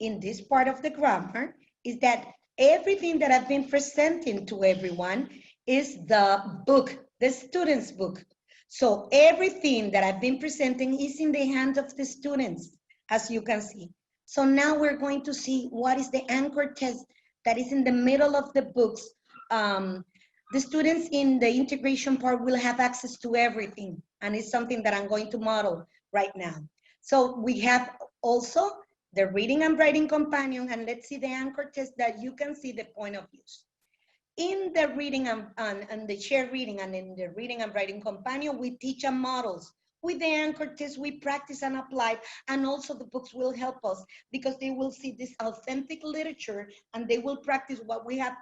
in this part of the grammar is that everything that I've been presenting to everyone is the book, the student's book. So everything that I've been presenting is in the hands of the students, as you can see. So now we're going to see what is the anchor test that is in the middle of the books. The students in the integration part will have access to everything, and it's something that I'm going to model right now. So we have also the reading and writing companion, and let's see the anchor test that you can see the point of use. In the reading and the shared reading and in the reading and writing companion, we teach our models. With the anchor test, we practice and apply, and also the books will help us because they will see this authentic literature and they will practice what we have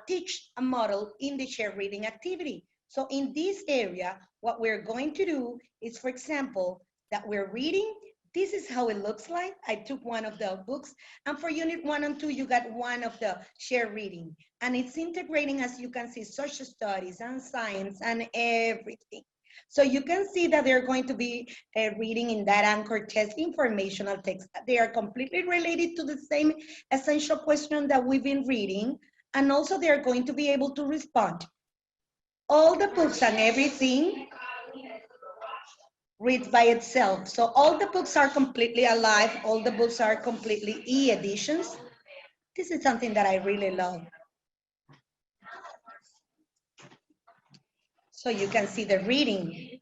teach a model in the shared reading activity. So in this area, what we're going to do is, for example, that we're reading. This is how it looks like. I took one of the books, and for unit 1 and 2, you got one of the shared reading. And it's integrating, as you can see, social studies and science and everything. So you can see that they're going to be reading in that anchor test informational text. They are completely related to the same essential question that we've been reading. And also they're going to be able to respond. All the books and everything reads by itself. So all the books are completely alive. All the books are completely e-editions. This is something that I really love. So you can see the reading.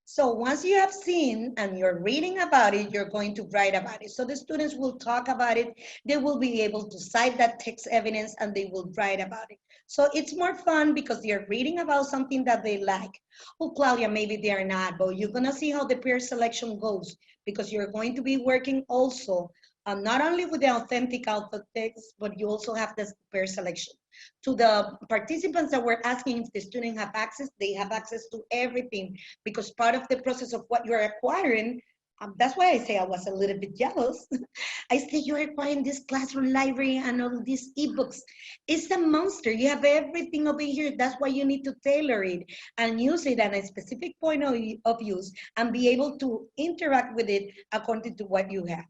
So once you have seen and you're reading about it, you're going to write about it. So the students will talk about it. They will be able to cite that text evidence and they will write about it. So it's more fun because they're reading about something that they like. Oh, Claudia, maybe they're not, but you're gonna see how the peer selection goes because you're going to be working also not only with the authentic alpha text, but you also have the peer selection. To the participants that were asking if the student have access, they have access to everything because part of the process of what you're acquiring, that's why I say I was a little bit jealous. I say you're acquiring this classroom library and all these ebooks. It's a monster. You have everything over here. That's why you need to tailor it and use it at a specific point of use and be able to interact with it according to what you have.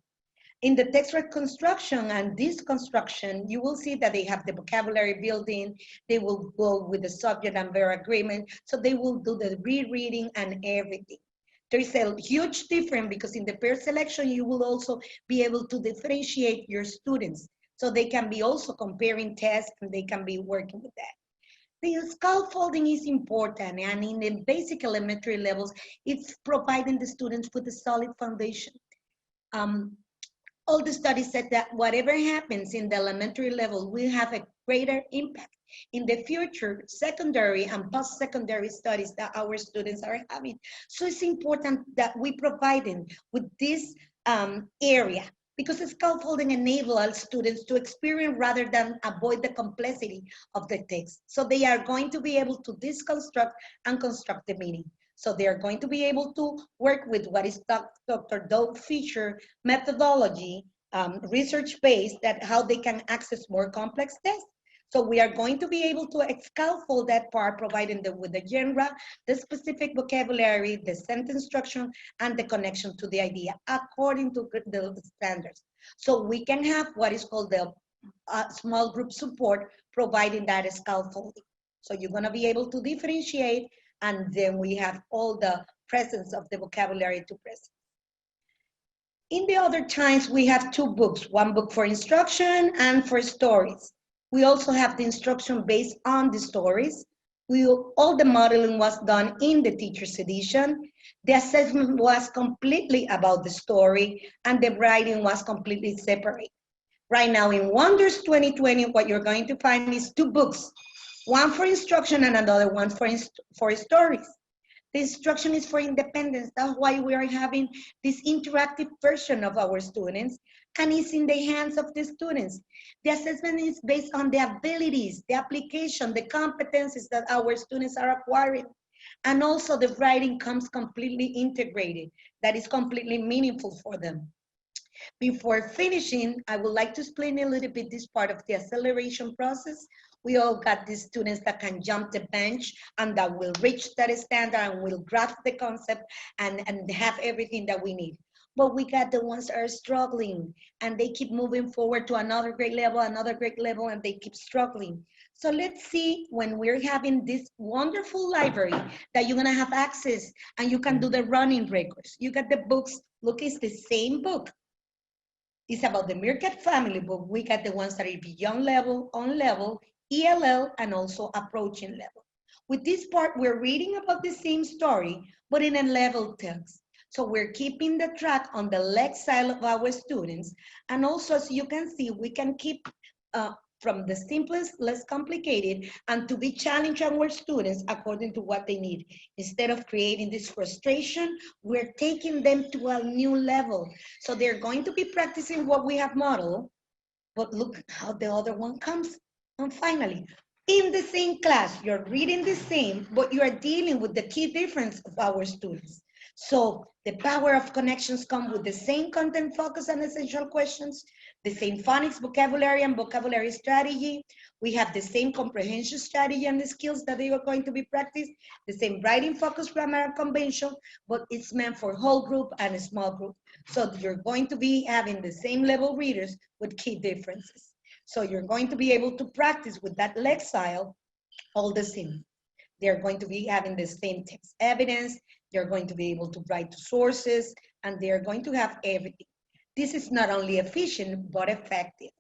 In the text reconstruction and this construction, you will see that they have the vocabulary building, they will go with the subject and verb agreement, so they will do the rereading and everything. There is a huge difference because in the peer selection, you will also be able to differentiate your students. So they can be also comparing tests and they can be working with that. The scaffolding is important, and in the basic elementary levels, it's providing the students with a solid foundation. All the studies said that whatever happens in the elementary level will have a greater impact in the future secondary and post-secondary studies that our students are having. So it's important that we provide them with this area because the scaffolding enables students to experience rather than avoid the complexity of the text. So they are going to be able to deconstruct and construct the meaning. So they are going to be able to work with what is Dr. Doug Fisher methodology, research-based, that how they can access more complex tests. So we are going to be able to scaffold that part, providing them with the genre, the specific vocabulary, the sentence structure, and the connection to the idea according to the standards. So we can have what is called the small group support, providing that scaffolding. So you're gonna be able to differentiate, and then we have all the presence of the vocabulary to present. In the other times, we have two books, one book for instruction and for stories. We also have the instruction based on the stories. All the modeling was done in the teacher's edition. The assessment was completely about the story, and the writing was completely separate. Right now in Wonders 2020, what you're going to find is two books, one for instruction and another one for stories. The instruction is for independence. That's why we are having this interactive version of our students, and it's in the hands of the students. The assessment is based on the abilities, the application, the competencies that our students are acquiring. And also the writing comes completely integrated, that is completely meaningful for them. Before finishing, I would like to explain a little bit this part of the acceleration process. We all got these students that can jump the bench and that will reach that standard and will grasp the concept and have everything that we need. But we got the ones that are struggling and they keep moving forward to another grade level, and they keep struggling. So let's see, when we're having this wonderful library that you're gonna have access and you can do the running records. You got the books, look, it's the same book. It's about the Meerkat family book. We got the ones that are beyond level, on level, ELL, and also approaching level. With this part, we're reading about the same story, but in a level text. So we're keeping the track on the left side of our students. And also, as you can see, we can keep from the simplest, less complicated, and to be challenging our students according to what they need. Instead of creating this frustration, we're taking them to a new level. So they're going to be practicing what we have modeled, but look how the other one comes. And finally, in the same class, you're reading the same, but you are dealing with the key difference of our students. So the power of connections come with the same content focus and essential questions, the same phonics, vocabulary, and vocabulary strategy. We have the same comprehension strategy and the skills that they are going to be practiced, the same writing focus, grammar, and convention, but it's meant for whole group and a small group. So you're going to be having the same level readers with key differences. So you're going to be able to practice with that lexile all the same. They're going to be having the same text evidence, they're going to be able to write to sources, and they're going to have everything. This is not only efficient, but effective.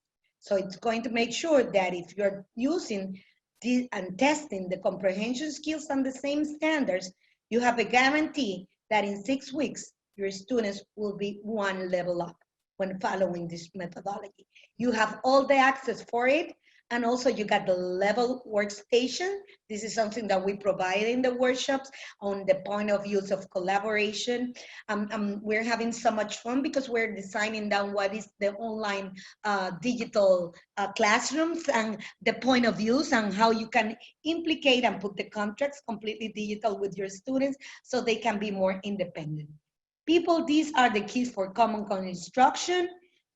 So it's going to make sure that if you're using and testing the comprehension skills on the same standards, you have a guarantee that in 6 weeks, your students will be one level up when following this methodology. You have all the access for it, and also you got the level workstation. This is something that we provide in the workshops on the point of views of collaboration. We're having so much fun because we're designing down what is the online digital classrooms and the point of views and how you can implicate and put the contracts completely digital with your students so they can be more independent. People, these are the keys for common instruction.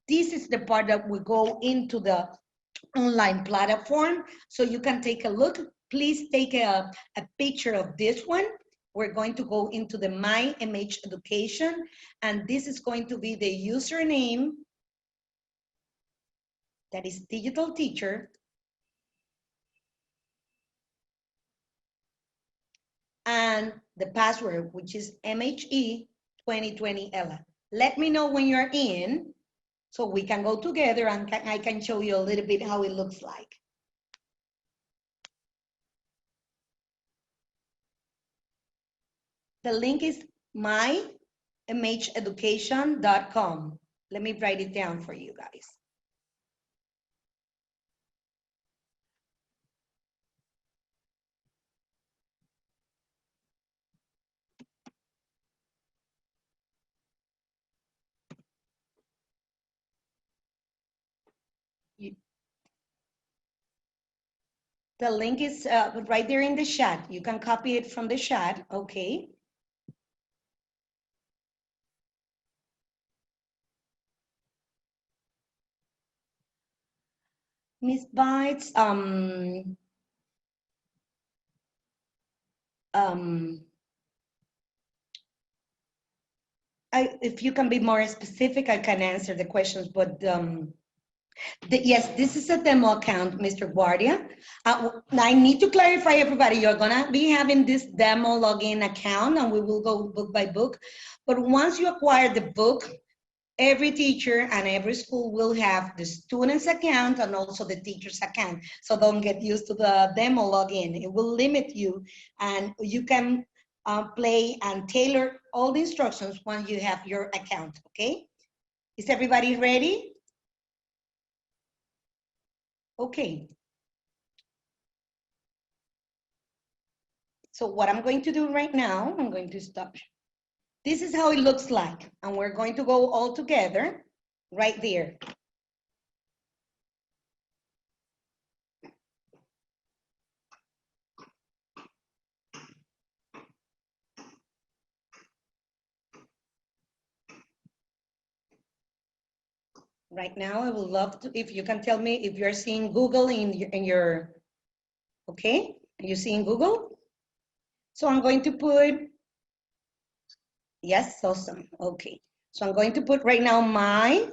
This is the part that we go into the online platform, so you can take a look. Please take a picture of this one. We're going to go into the My MH Education, and this is going to be the username, that is digital teacher, and the password, which is MHE 2020 Ella. Let me know when you're in, so we can go together and I can show you a little bit how it looks like. The link is mymheducation.com. Let me write it down for you guys. The link is right there in the chat. You can copy it from the chat, okay? Miss Bites, if you can be more specific, I can answer the questions, but yes, this is a demo account, Mr. Guardia. I need to clarify, everybody, you're gonna be having this demo login account and we will go book by book. But once you acquire the book, Every teacher and every school will have the student's account and also the teacher's account. So don't get used to the demo login. It will limit you, and you can play and tailor all the instructions when you have your account, okay? Is everybody ready? Okay. So what I'm going to do right now, I'm going to stop. This is how it looks like, and we're going to go all together right there. Right now, I would love to, if you can tell me if you're seeing Google in your okay? Are you seeing Google? So I'm going to put, yes, awesome, okay. So I'm going to put right now my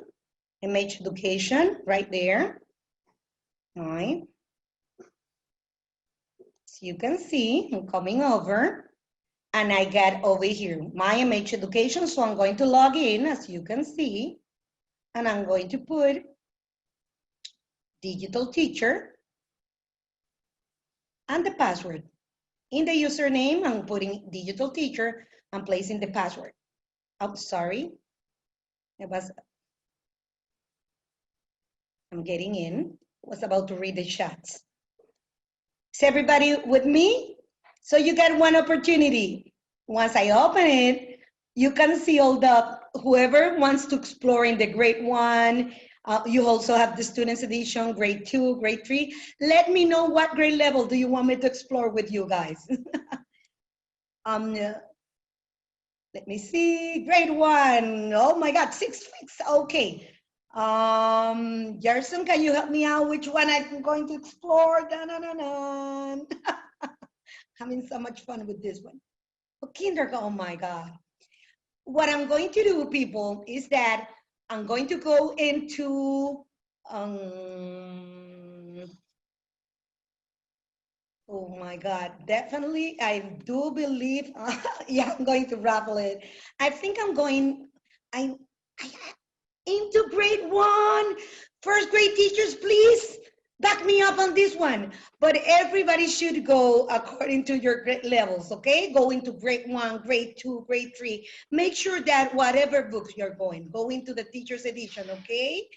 MH education right there. All right. So you can see, I'm coming over, and I got over here, my MH education. So I'm going to log in, as you can see, and I'm going to put digital teacher and the password. In the username, I'm putting digital teacher and placing the password. Oh, sorry. I'm getting in. Was about to read the chats. Is everybody with me? So you get one opportunity. Once I open it, you can see all the, whoever wants to explore in the grade 1, you also have the students edition, grade 2, grade 3. Let me know what grade level do you want me to explore with you guys. Let me see, grade 1. Oh my God, 6 weeks, okay. Gerson, can you help me out? Which one I'm going to explore? Having so much fun with this one. Oh, kindergarten, oh my God. What I'm going to do, people, is that I'm going to go into, oh my God, definitely, I do believe, yeah, I'm going to raffle it. I think I'm going, I into grade 1. First grade teachers, please back me up on this one. But everybody should go according to your grade levels, okay? Go into grade 1, grade 2, grade 3. Make sure that whatever books you're going, go into the teacher's edition, okay?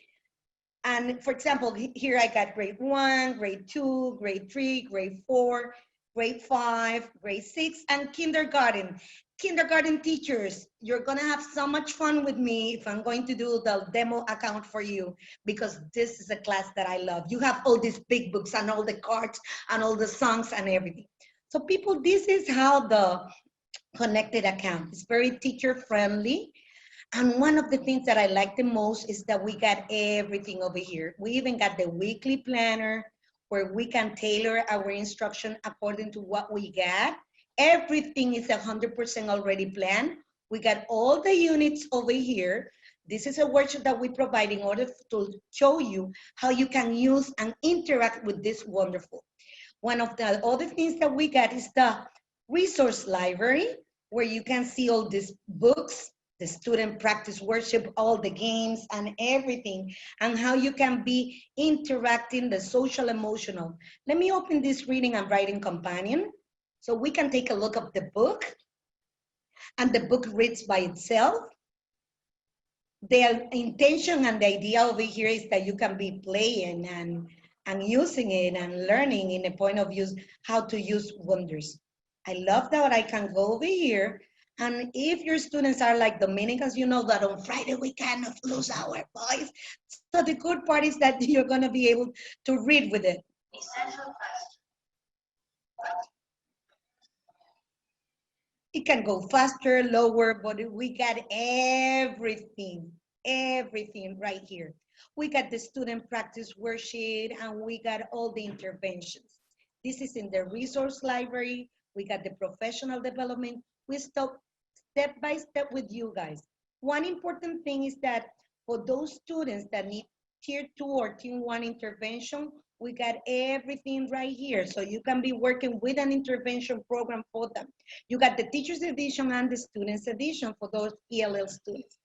And for example, here I got grade 1, grade 2, grade 3, grade 4, grade 5, grade 6, and kindergarten. Kindergarten teachers, you're gonna have so much fun with me if I'm going to do the demo account for you, because this is a class that I love. You have all these big books and all the cards and all the songs and everything. So people, this is how the connected account is very teacher friendly. And one of the things that I like the most is that we got everything over here. We even got the weekly planner where we can tailor our instruction according to what we got. Everything is 100% already planned. We got all the units over here. This is a workshop that we provide in order to show you how you can use and interact with this wonderful. One of the other things that we got is the resource library, where you can see all these books, the student practice workshop, all the games and everything, and how you can be interacting the social emotional. Let me open this reading and writing companion so we can take a look at the book. And the book reads by itself. The intention and the idea over here is that you can be playing and using it and learning in a point of use how to use wonders. I love that I can go over here. And if your students are like Dominicans, you know that on Friday we cannot lose our voice. So the good part is that you're going to be able to read with it. It can go faster, lower, but we got everything right here. We got the student practice worksheet and we got all the interventions. This is in the resource library. We got the professional development. We stop step by step with you guys. One important thing is that for those students that need tier 2 or tier 1 intervention, we got everything right here. So you can be working with an intervention program for them. You got the teacher's edition and the student's edition for those ELL students.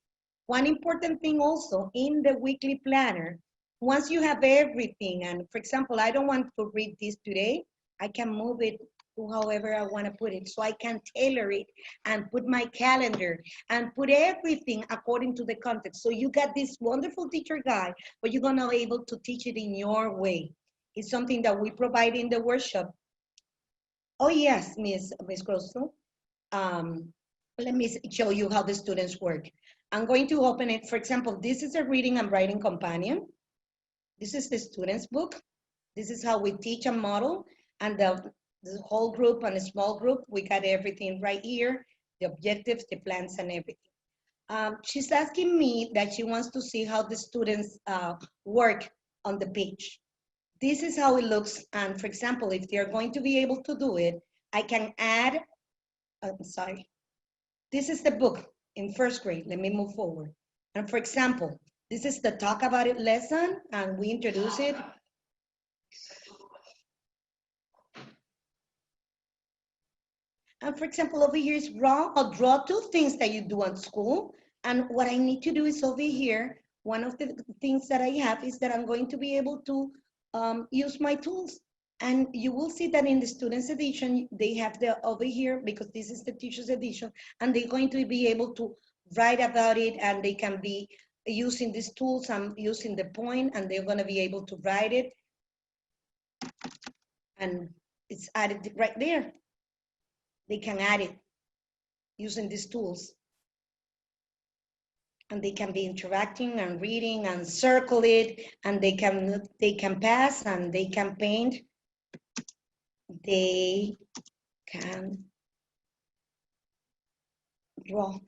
One important thing also in the weekly planner, once you have everything, and for example, I don't want to read this today, I can move it to however I want to put it. So I can tailor it and put my calendar and put everything according to the context. So you got this wonderful teacher guide, but you're gonna be able to teach it in your way. It's something that we provide in the workshop. Oh yes, Miss Grosso. Let me show you how the students work. I'm going to open it. For example, this is a reading and writing companion. This is the student's book. This is how we teach and model. And the whole group and a small group, we got everything right here, the objectives, the plans, and everything. She's asking me that she wants to see how the students work on the page. This is how it looks. And for example, if they're going to be able to do it, I can add, I'm sorry. This is the book in first grade. Let me move forward. And for example, this is the talk about it lesson, and we introduce it. And for example, over here is draw. I'll draw two things that you do at school. And what I need to do is over here, one of the things that I have is that I'm going to be able to use my tools. And you will see that in the students edition, they have the over here, because this is the teacher's edition, and they're going to be able to write about it, and they can be using these tools. I'm using the point, and they're gonna be able to write it. And it's added right there. They can add it using these tools. And they can be interacting and reading and circle it, and they can pass and they can paint. They can draw.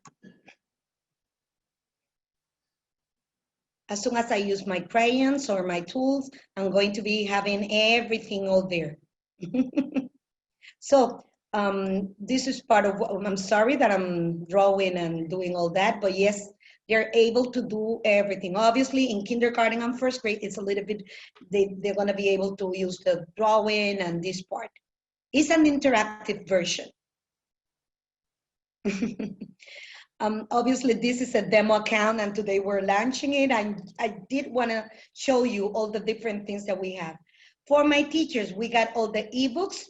As soon as I use my crayons or my tools, I'm going to be having everything all there. So this is part of what, I'm sorry that I'm drawing and doing all that, but yes, they're able to do everything. Obviously, in kindergarten and first grade, it's a little bit, they're gonna be able to use the drawing and this part. It's an interactive version. Obviously, this is a demo account, and today we're launching it. I did want to show you all the different things that we have. For my teachers, we got all the ebooks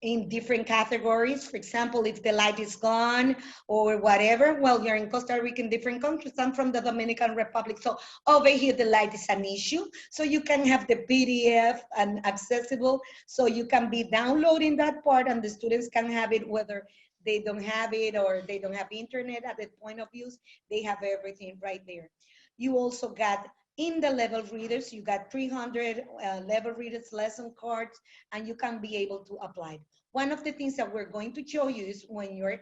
in different categories. For example, if the light is gone or whatever, well, you're in Costa Rica, in different countries. I'm from the Dominican Republic. So over here, the light is an issue. So you can have the PDF and accessible. So you can be downloading that part, and the students can have it whether they don't have it or they don't have internet at the point of use. They have everything right there. You also got in the level readers, you got 300 level readers lesson cards, and you can be able to apply. One of the things that we're going to show you is when you're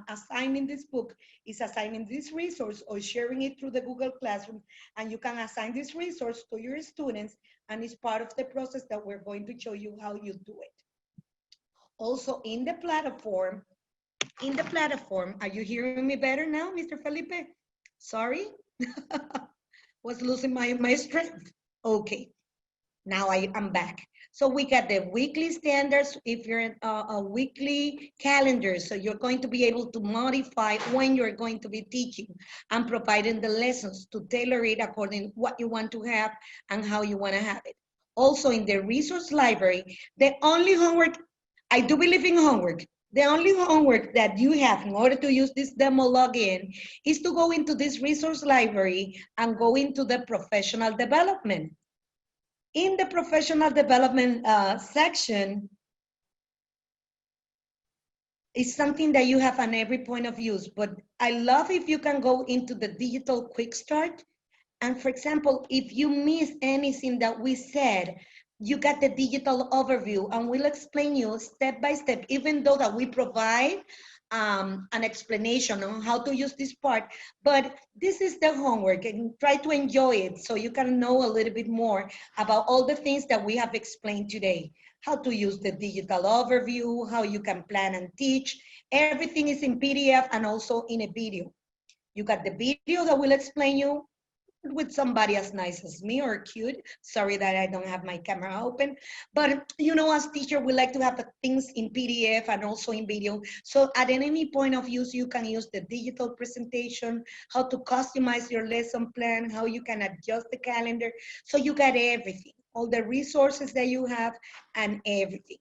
assigning this book, is assigning this resource or sharing it through the Google Classroom, and you can assign this resource to your students, and it's part of the process that we're going to show you how you do it. Also in the platform, are you hearing me better now, Mr. Felipe? Sorry, was losing my strength. Okay, now I'm back. So we got the weekly standards. If you're in a weekly calendar, so you're going to be able to modify when you're going to be teaching and providing the lessons to tailor it according to what you want to have and how you want to have it. Also in the resource library, the only homework, I do believe in homework. The only homework that you have in order to use this demo login is to go into this resource library and go into the professional development. In the professional development section, it's something that you have on every point of use, but I love if you can go into the digital quick start. And for example, if you miss anything that we said, you got the digital overview, and we'll explain you step by step, even though that we provide an explanation on how to use this part. But this is the homework, and try to enjoy it so you can know a little bit more about all the things that we have explained today. How to use the digital overview, how you can plan and teach. Everything is in PDF and also in a video. You got the video that will explain you with somebody as nice as me or cute. Sorry that I don't have my camera open. But you know, as teacher, we like to have the things in PDF and also in video. So at any point of use, you can use the digital presentation, how to customize your lesson plan, how you can adjust the calendar. So you got everything, all the resources that you have and everything.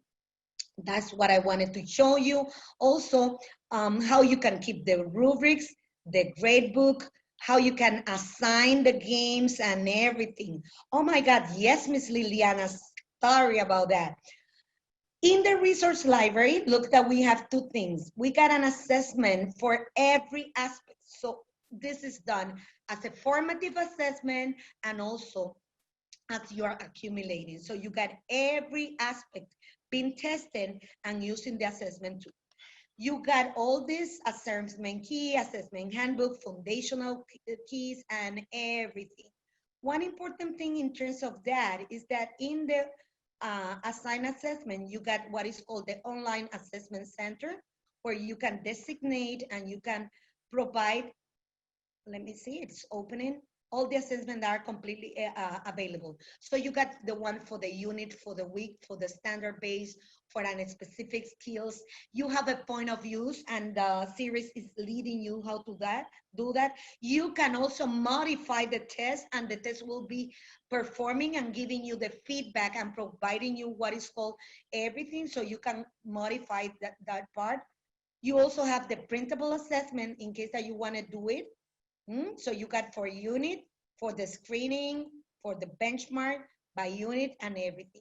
That's what I wanted to show you. Also, how you can keep the rubrics, the grade book, how you can assign the games and everything. Oh my God, yes, Miss Liliana, sorry about that. In the resource library, look that we have two things. We got an assessment for every aspect. So this is done as a formative assessment and also as you are accumulating. So you got every aspect being tested and using the assessment tool. You got all this assessment key, assessment handbook, foundational keys, and everything. One important thing in terms of that is that in the assigned assessment, you got what is called the online assessment center, where you can designate and you can provide, let me see, it's opening. All the assessments are completely available. So you got the one for the unit, for the week, for the standard base, for any specific skills. You have a point of use and the series is leading you how to do that. You can also modify the test and the test will be performing and giving you the feedback and providing you what is called everything. So you can modify that part. You also have the printable assessment in case that you want to do it. So you got for unit, for the screening, for the benchmark, by unit and everything.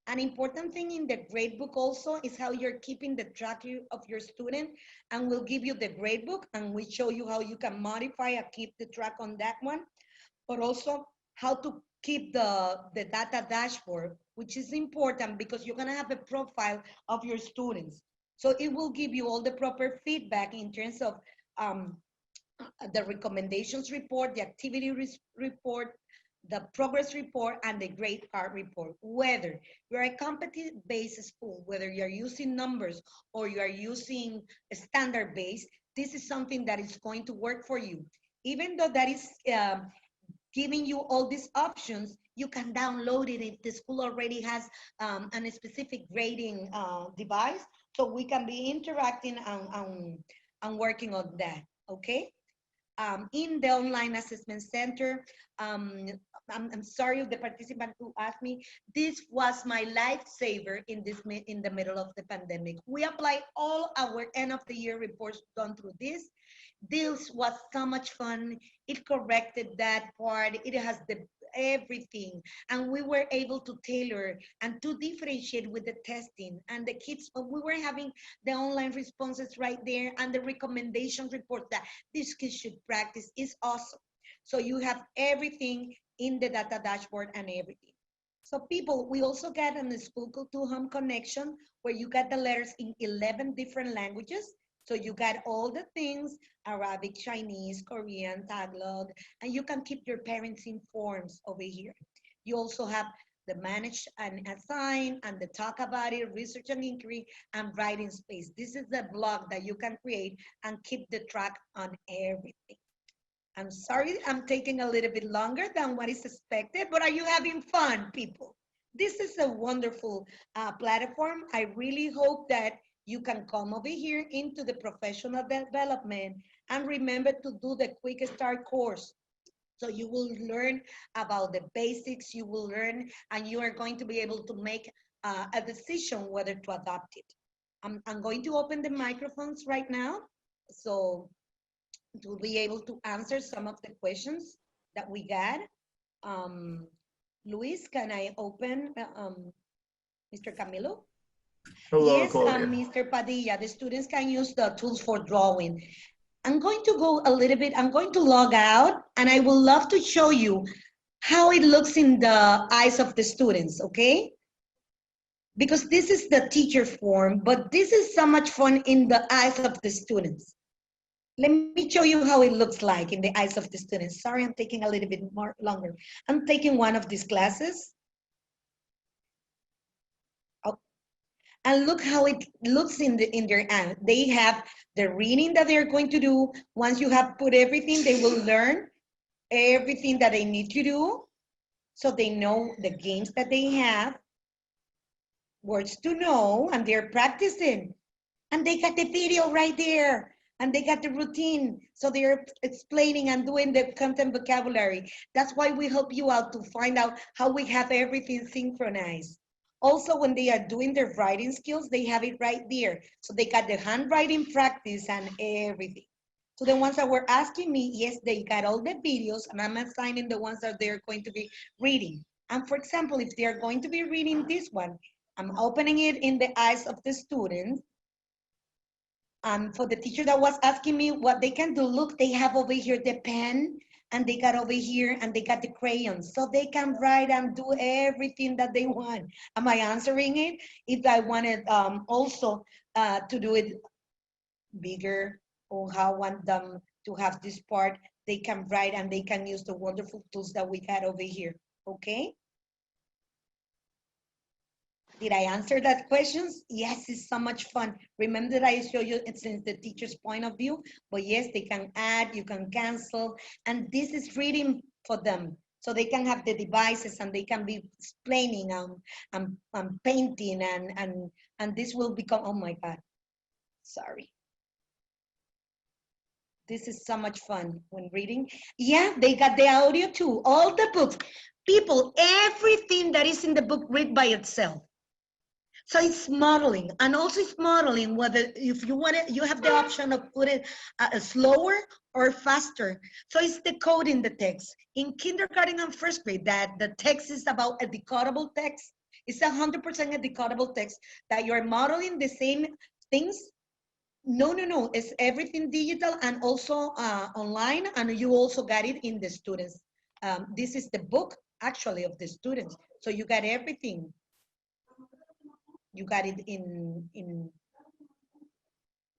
An important thing in the grade book also is how you're keeping the track of your student, and we'll give you the grade book and we show you how you can modify and keep the track on that one, but also how to keep the data dashboard, which is important because you're gonna have a profile of your students. So it will give you all the proper feedback in terms of the recommendations report, the activity report, the progress report, and the grade card report. Whether you're a competency-based school, whether you're using numbers or you are using a standard base, this is something that is going to work for you. Even though that is giving you all these options, you can download it if the school already has a specific grading device, so we can be interacting and working on that, okay? In the online assessment center. I'm sorry if the participant who asked me, this was my lifesaver in the middle of the pandemic. We apply all our end of the year reports done through this. This was so much fun. It corrected that part. It has everything. And we were able to tailor and to differentiate with the testing. And the kids, we were having the online responses right there and the recommendation report that these kids should practice is awesome. So you have everything in the data dashboard and everything. So people, we also got an school to home connection where you got the letters in 11 different languages. So you got all the things, Arabic, Chinese, Korean, Tagalog, and you can keep your parents informed over here. You also have the manage and assign and the talk about it, research and inquiry, and writing space. This is the blog that you can create and keep the track on everything. I'm sorry I'm taking a little bit longer than what is expected, but are you having fun, people? This is a wonderful platform. I really hope that you can come over here into the professional development and remember to do the quick start course. So you will learn about the basics, you will learn, and you are going to be able to make a decision whether to adopt it. I'm going to open the microphones right now. So to be able to answer some of the questions that we got. Luis, can I open Mr. Camilo? Hello, Yes, Claudia. Mr. Padilla, the students can use the tools for drawing. I'm going to go a little bit, I'm going to log out and I would love to show you how it looks in the eyes of the students, okay? Because this is the teacher form, but this is so much fun in the eyes of the students. Let me show you how it looks like in the eyes of the students. Sorry, I'm taking a little bit more longer. I'm taking one of these classes. Oh, and look how it looks in their eye. They have the reading that they're going to do. Once you have put everything, they will learn. everything that they need to do. So they know the games that they have, words to know, and they're practicing. And they got the video right there. And they got the routine. So they're explaining and doing the content vocabulary. That's why we help you out to find out how we have everything synchronized. Also, when they are doing their writing skills, they have it right there. So they got the handwriting practice and everything. So the ones that were asking me, yes, they got all the videos, and I'm assigning the ones that they're going to be reading. And for example, if they're going to be reading this one, I'm opening it in the eyes of the student. For the teacher that was asking me what they can do, look, they have over here the pen, and they got over here, and they got the crayons. So they can write and do everything that they want. Am I answering it? If I wanted also to do it bigger, or how I want them to have this part, they can write and they can use the wonderful tools that we got over here, okay? Did I answer that questions? Yes, it's so much fun. Remember that I show you it since the teacher's point of view, but yes, they can add, you can cancel, and this is reading for them. So they can have the devices and they can be explaining and painting and this will become, oh my God, sorry. This is so much fun when reading. Yeah, they got the audio too, all the books. People, everything that is in the book read by itself. So it's modeling, and also it's modeling whether if you want it, you have the option of putting slower or faster. So it's decoding the text. In kindergarten and first grade, that the text is about a decodable text. It's 100% a decodable text that you're modeling the same things. No. It's everything digital and also online, and you also got it in the students. This is the book actually of the students. So you got everything. You got it in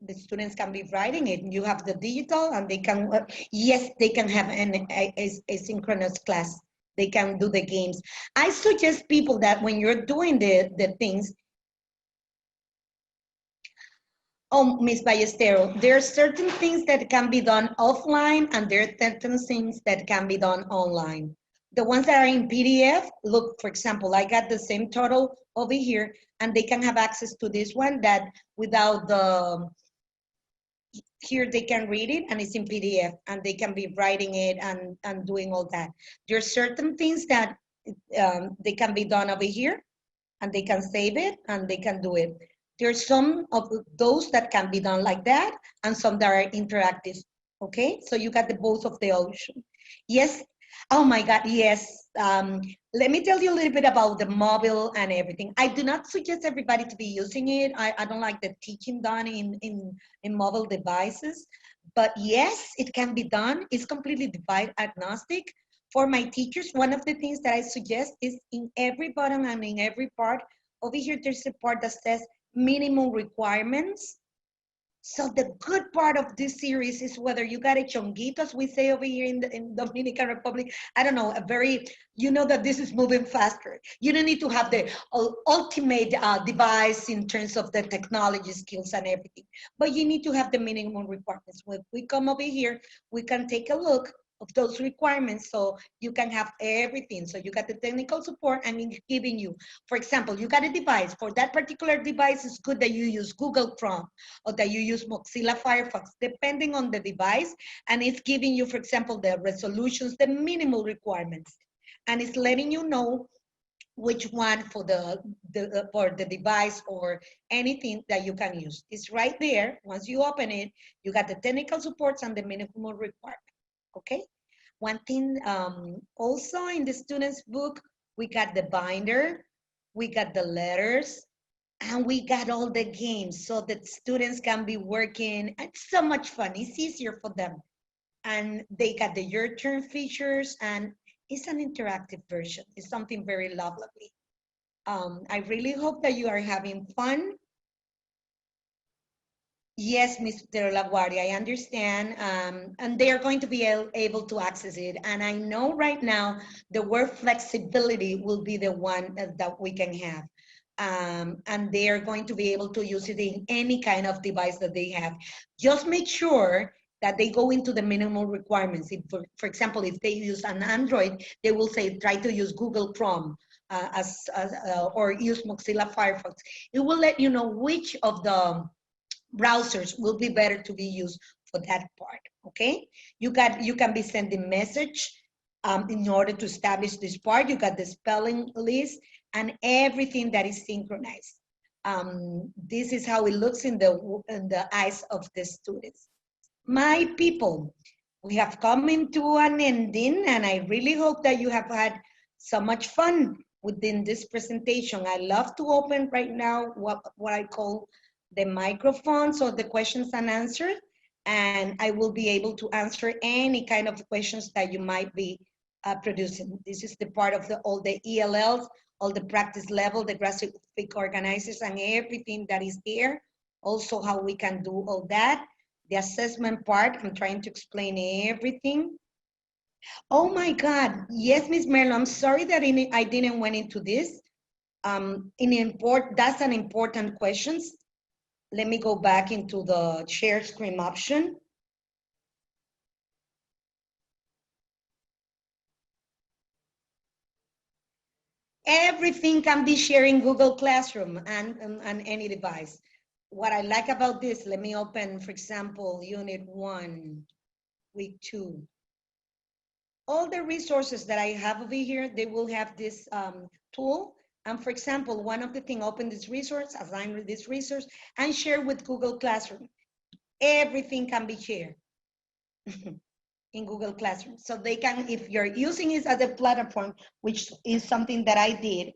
the students can be writing it. You have the digital and they can, yes, they can have a synchronous class. They can do the games. I suggest people that when you're doing the things, oh, Miss Ballestero, there are certain things that can be done offline and there are certain things that can be done online. The ones that are in PDF, look, for example, I got the same total over here and they can have access to this one that without the, here they can read it and it's in PDF and they can be writing it and doing all that. There are certain things that they can be done over here and they can save it and they can do it. There's some of those that can be done like that and some that are interactive, okay? So you got the both of the option. Yes, oh my God, yes. Let me tell you a little bit about the mobile and everything. I do not suggest everybody to be using it. I don't like the teaching done in mobile devices, but yes, it can be done. It's completely device agnostic. For my teachers, one of the things that I suggest is in every button and in every part, over here, there's a part that says minimum requirements. So the good part of this series is whether you got a chonguito, as we say over here in Dominican Republic, I don't know, a very, you know that this is moving faster. You don't need to have the ultimate device in terms of the technology skills and everything, but you need to have the minimum requirements. When we come over here, we can take a look of those requirements so you can have everything. So you got the technical support and it's giving you, for example, you got a device. For that particular device, it's good that you use Google Chrome or that you use Mozilla Firefox, depending on the device. And it's giving you, for example, the resolutions, the minimal requirements. And it's letting you know which one for the device or anything that you can use. It's right there. Once you open it, you got the technical supports and the minimal requirements. Okay, one thing also in the student's book, we got the binder, we got the letters, and we got all the games so that students can be working. It's so much fun. It's easier for them. And they got the your turn features and it's an interactive version. It's something very lovely. I really hope that you are having fun. Yes, Mr. LaGuardia, I understand. And they are going to be able to access it. And I know right now the word flexibility will be the one that we can have. And they are going to be able to use it in any kind of device that they have. Just make sure that they go into the minimal requirements. If, for example, if they use an Android, they will say, try to use Google Chrome or use Mozilla Firefox. It will let you know which of the browsers will be better to be used for that part, okay? You can be sending message in order to establish this part. You got the spelling list and everything that is synchronized. This is how it looks in the eyes of the students. My people, we have come into an ending, and I really hope that you have had so much fun within this presentation. I love to open right now what I call the microphones or the questions and answers, and I will be able to answer any kind of questions that you might be producing. This is the part of all the ELLs, all the practice level, the graphic organizers, and everything that is there. Also, how we can do all that. The assessment part, I'm trying to explain everything. Oh my God, yes, Miss Merlo, I'm sorry that I didn't went into this. That's an important question. Let me go back into the share screen option. Everything can be shared in Google Classroom and any device. What I like about this, let me open, for example, Unit 1, Week 2. All the resources that I have over here, they will have this tool. And for example, one of the things, open this resource, assign this resource, and share with Google Classroom. Everything can be shared in Google Classroom. So they can, if you're using it as a platform, which is something that I did,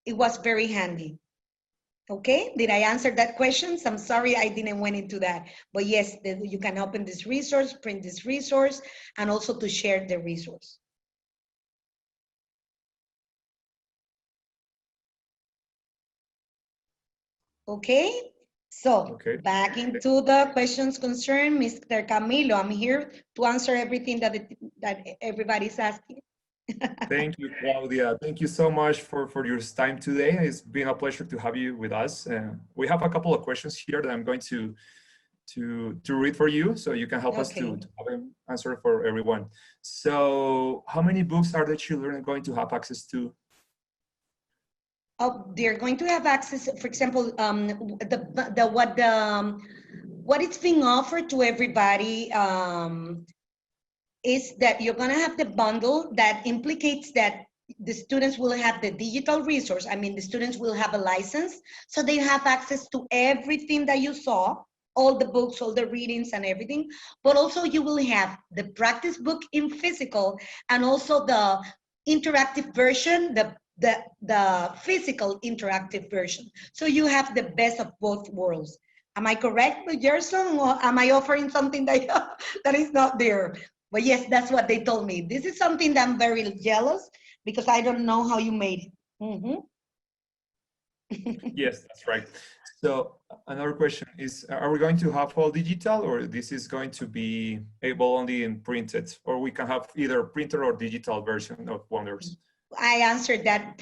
it was very handy. Okay, did I answer that question? I'm sorry I didn't went into that. But yes, you can open this resource, print this resource, and also to share the resource. Okay, so back into the questions concerned, Mr. Camilo, I'm here to answer everything that everybody's asking. Thank you, Claudia. Thank you so much for your time today. It's been a pleasure to have you with us. We have a couple of questions here that I'm going to read for you, so you can help us to have an answer for everyone. So, how many books are the children going to have access to? Oh, they're going to have access, for example, what is being offered to everybody is that you're going to have the bundle that implicates that the students will have the digital resource. I mean, the students will have a license, so they have access to everything that you saw, all the books, all the readings and everything, but also you will have the practice book in physical and also the interactive version, the physical interactive version. So you have the best of both worlds. Am I correct, Gerson, or am I offering something that, that is not there? But yes, that's what they told me. This is something that I'm very jealous because I don't know how you made it. Yes, that's right. So another question is, are we going to have all digital, or this is going to be able only in printed, or we can have either printer or digital version of Wonders? I answered that.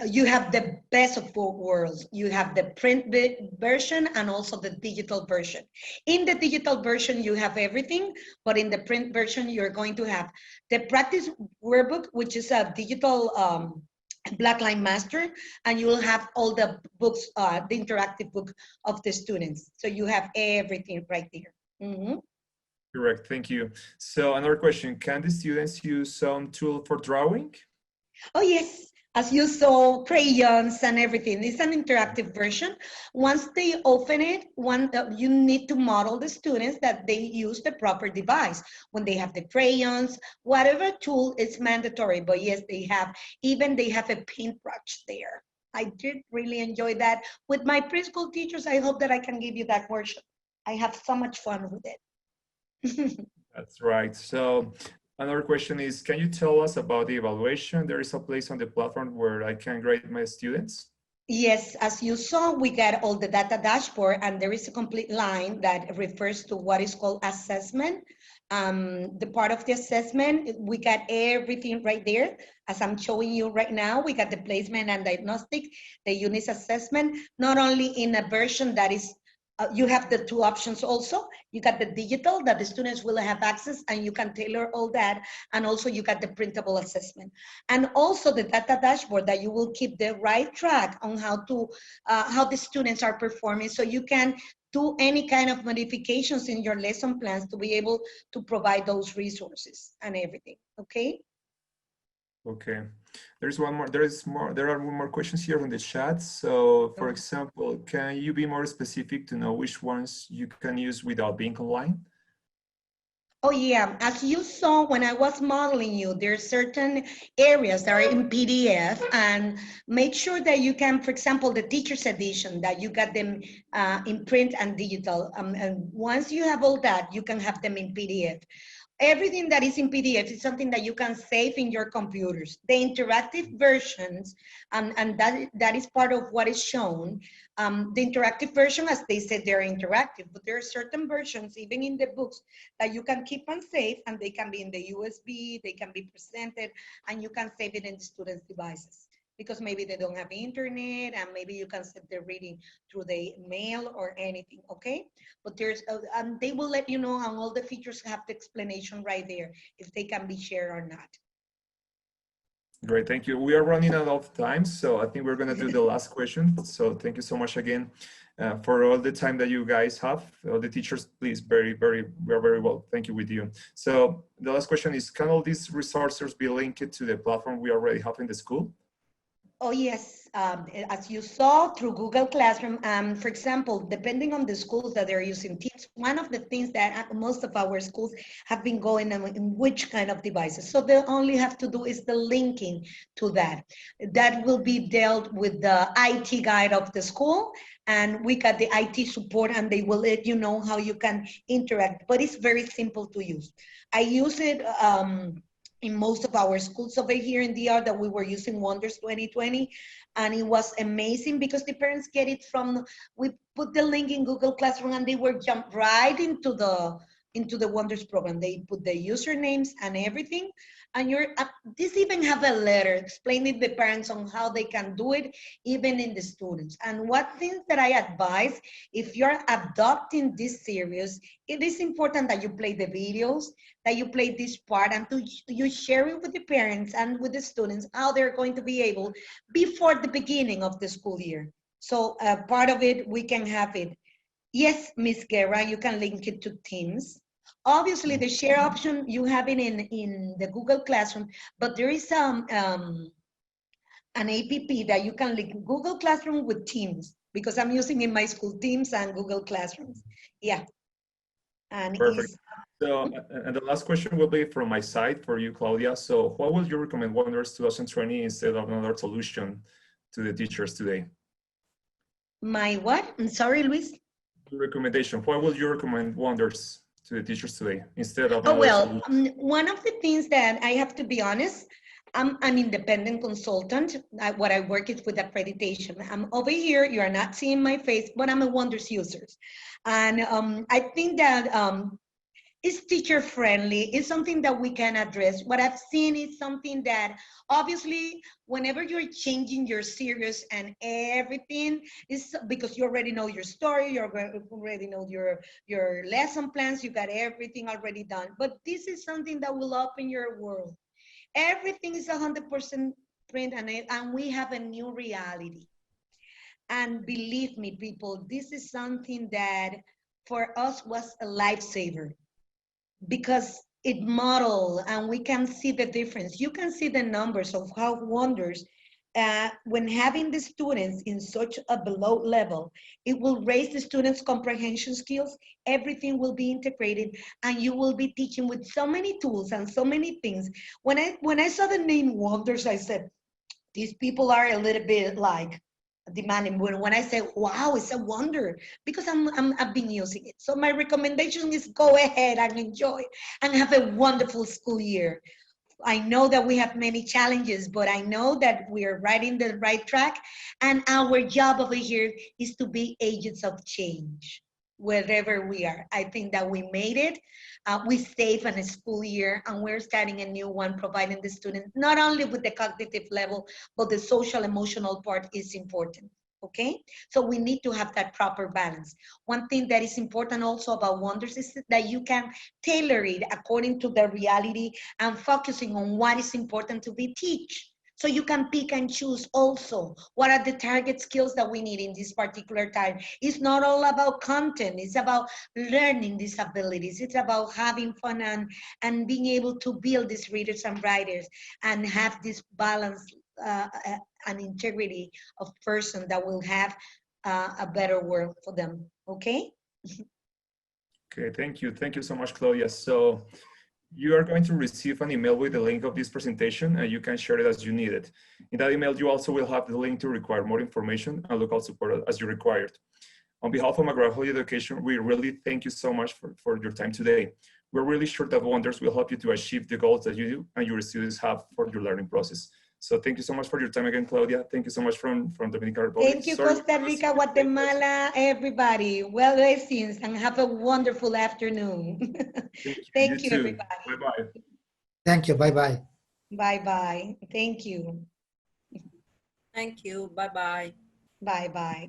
You have the best of both worlds. You have the print version and also the digital version. In the digital version, you have everything, but in the print version, you're going to have the practice workbook, which is a digital Blackline Master, and you will have all the books, the interactive book of the students. So you have everything right there. Correct, thank you. So another question, can the students use some tool for drawing? Oh, yes. As you saw, crayons and everything. It's an interactive version. Once they open it, you need to model the students that they use the proper device. When they have the crayons, whatever tool is mandatory. But yes, they have a paintbrush there. I did really enjoy that. With my preschool teachers, I hope that I can give you that workshop. I have so much fun with it. That's right. So another question is, can you tell us about the evaluation? There is a place on the platform where I can grade my students? Yes, as you saw, we got all the data dashboard, and there is a complete line that refers to what is called assessment. The part of the assessment, we got everything right there. As I'm showing you right now, we got the placement and diagnostic, the units assessment, not only in a version that is You have the two options also. You got the digital that the students will have access and you can tailor all that. And also you got the printable assessment. And also the data dashboard that you will keep the right track on how the students are performing. So you can do any kind of modifications in your lesson plans to be able to provide those resources and everything, okay? Okay. There's one more, there are more questions here on the chat. So for example, can you be more specific to know which ones you can use without being online? Oh yeah, as you saw when I was modeling you, there are certain areas that are in PDF, and make sure that you can, for example, the teacher's edition, that you got them in print and digital. And once you have all that, you can have them in PDF. Everything that is in PDF is something that you can save in your computers. The interactive versions, and that is part of what is shown. The interactive version, as they said, they're interactive, but there are certain versions, even in the books, that you can keep and save, and they can be in the USB, they can be presented, and you can save it in the students' devices. Because maybe they don't have internet, and maybe you can set the reading through the mail or anything, okay? But they will let you know, and all the features have the explanation right there, if they can be shared or not. Great, thank you. We are running out of time, so I think we're gonna do the last question. So thank you so much again for all the time that you guys have. All the teachers, please, we are very well. Thank you with you. So the last question is, can all these resources be linked to the platform we already have in the school? Oh, yes. As you saw through Google Classroom, for example, depending on the schools that they're using Teams, one of the things that most of our schools have been going on in which kind of devices. So they only have to do is the linking to that. That will be dealt with the IT guide of the school, and we got the IT support, and they will let you know how you can interact, but it's very simple to use. I use it in most of our schools over here in DR that we were using Wonders 2020. And it was amazing because the parents get it from, we put the link in Google Classroom and they were jumped right into the Wonders program. They put the usernames and everything. And this even have a letter explaining the parents on how they can do it, even in the students. And what things that I advise, if you're adopting this series, it is important that you play the videos, that you play this part, and you share it with the parents and with the students, how they're going to be able before the beginning of the school year. So part of it, we can have it. Yes, Miss Guerra, you can link it to Teams. Obviously, the share option, you have it in the Google Classroom, but there is an app that you can link Google Classroom with Teams, because I'm using in my school Teams and Google Classrooms. Yeah. And perfect. So, and the last question will be from my side for you, Claudia. So what would you recommend Wonders 2020 instead of another solution to the teachers today? My what? I'm sorry, Luis. Recommendation. What would you recommend Wonders to the teachers today instead of Oh, another well, solution? one of the things that I have to be honest, I'm an independent consultant. What I work is with accreditation. I'm over here, you are not seeing my face, but I'm a Wonders user. And I think that it's teacher friendly. It's something that we can address. What I've seen is something that obviously whenever you're changing your series and everything is because you already know your story, you already know your lesson plans, you got everything already done. But this is something that will open your world. Everything is 100% print, and we have a new reality. And believe me, people, this is something that for us was a lifesaver, because it model and we can see the difference. You can see the numbers of how Wonders, when having the students in such a below level, it will raise the students' comprehension skills, everything will be integrated, and you will be teaching with so many tools and so many things. When I saw the name Wonders, I said, these people are a little bit like demanding. When I say, wow, it's a wonder, because I've been using it. So my recommendation is go ahead and enjoy and have a wonderful school year. I know that we have many challenges, but I know that we are right in the right track. And our job over here is to be agents of change wherever we are. I think that we made it. We saved a school year, and we're starting a new one, providing the students not only with the cognitive level, but the social emotional part is important. okay? So we need to have that proper balance. One thing that is important also about Wonders is that you can tailor it according to the reality and focusing on what is important to be taught. So you can pick and choose also what are the target skills that we need in this particular time. It's not all about content, it's about learning these abilities. It's about having fun and being able to build these readers and writers and have this balance and integrity of person that will have a better world for them, okay? Okay, thank you. Thank you so much, Claudia. So you are going to receive an email with the link of this presentation, and you can share it as you need it. In that email, you also will have the link to require more information and local support as you required. On behalf of McGraw Education, we really thank you so much for your time today. We're really sure that Wonders will help you to achieve the goals that you do and your students have for your learning process. So thank you so much for your time again, Claudia. Thank you so much from Dominican Republic. Thank you, Costa Rica, Guatemala, everybody. Well, blessings and have a wonderful afternoon. Thank You, too. everybody. Bye-bye. Thank you. Bye-bye. Bye-bye. Thank you. Thank you. Bye-bye. Bye-bye.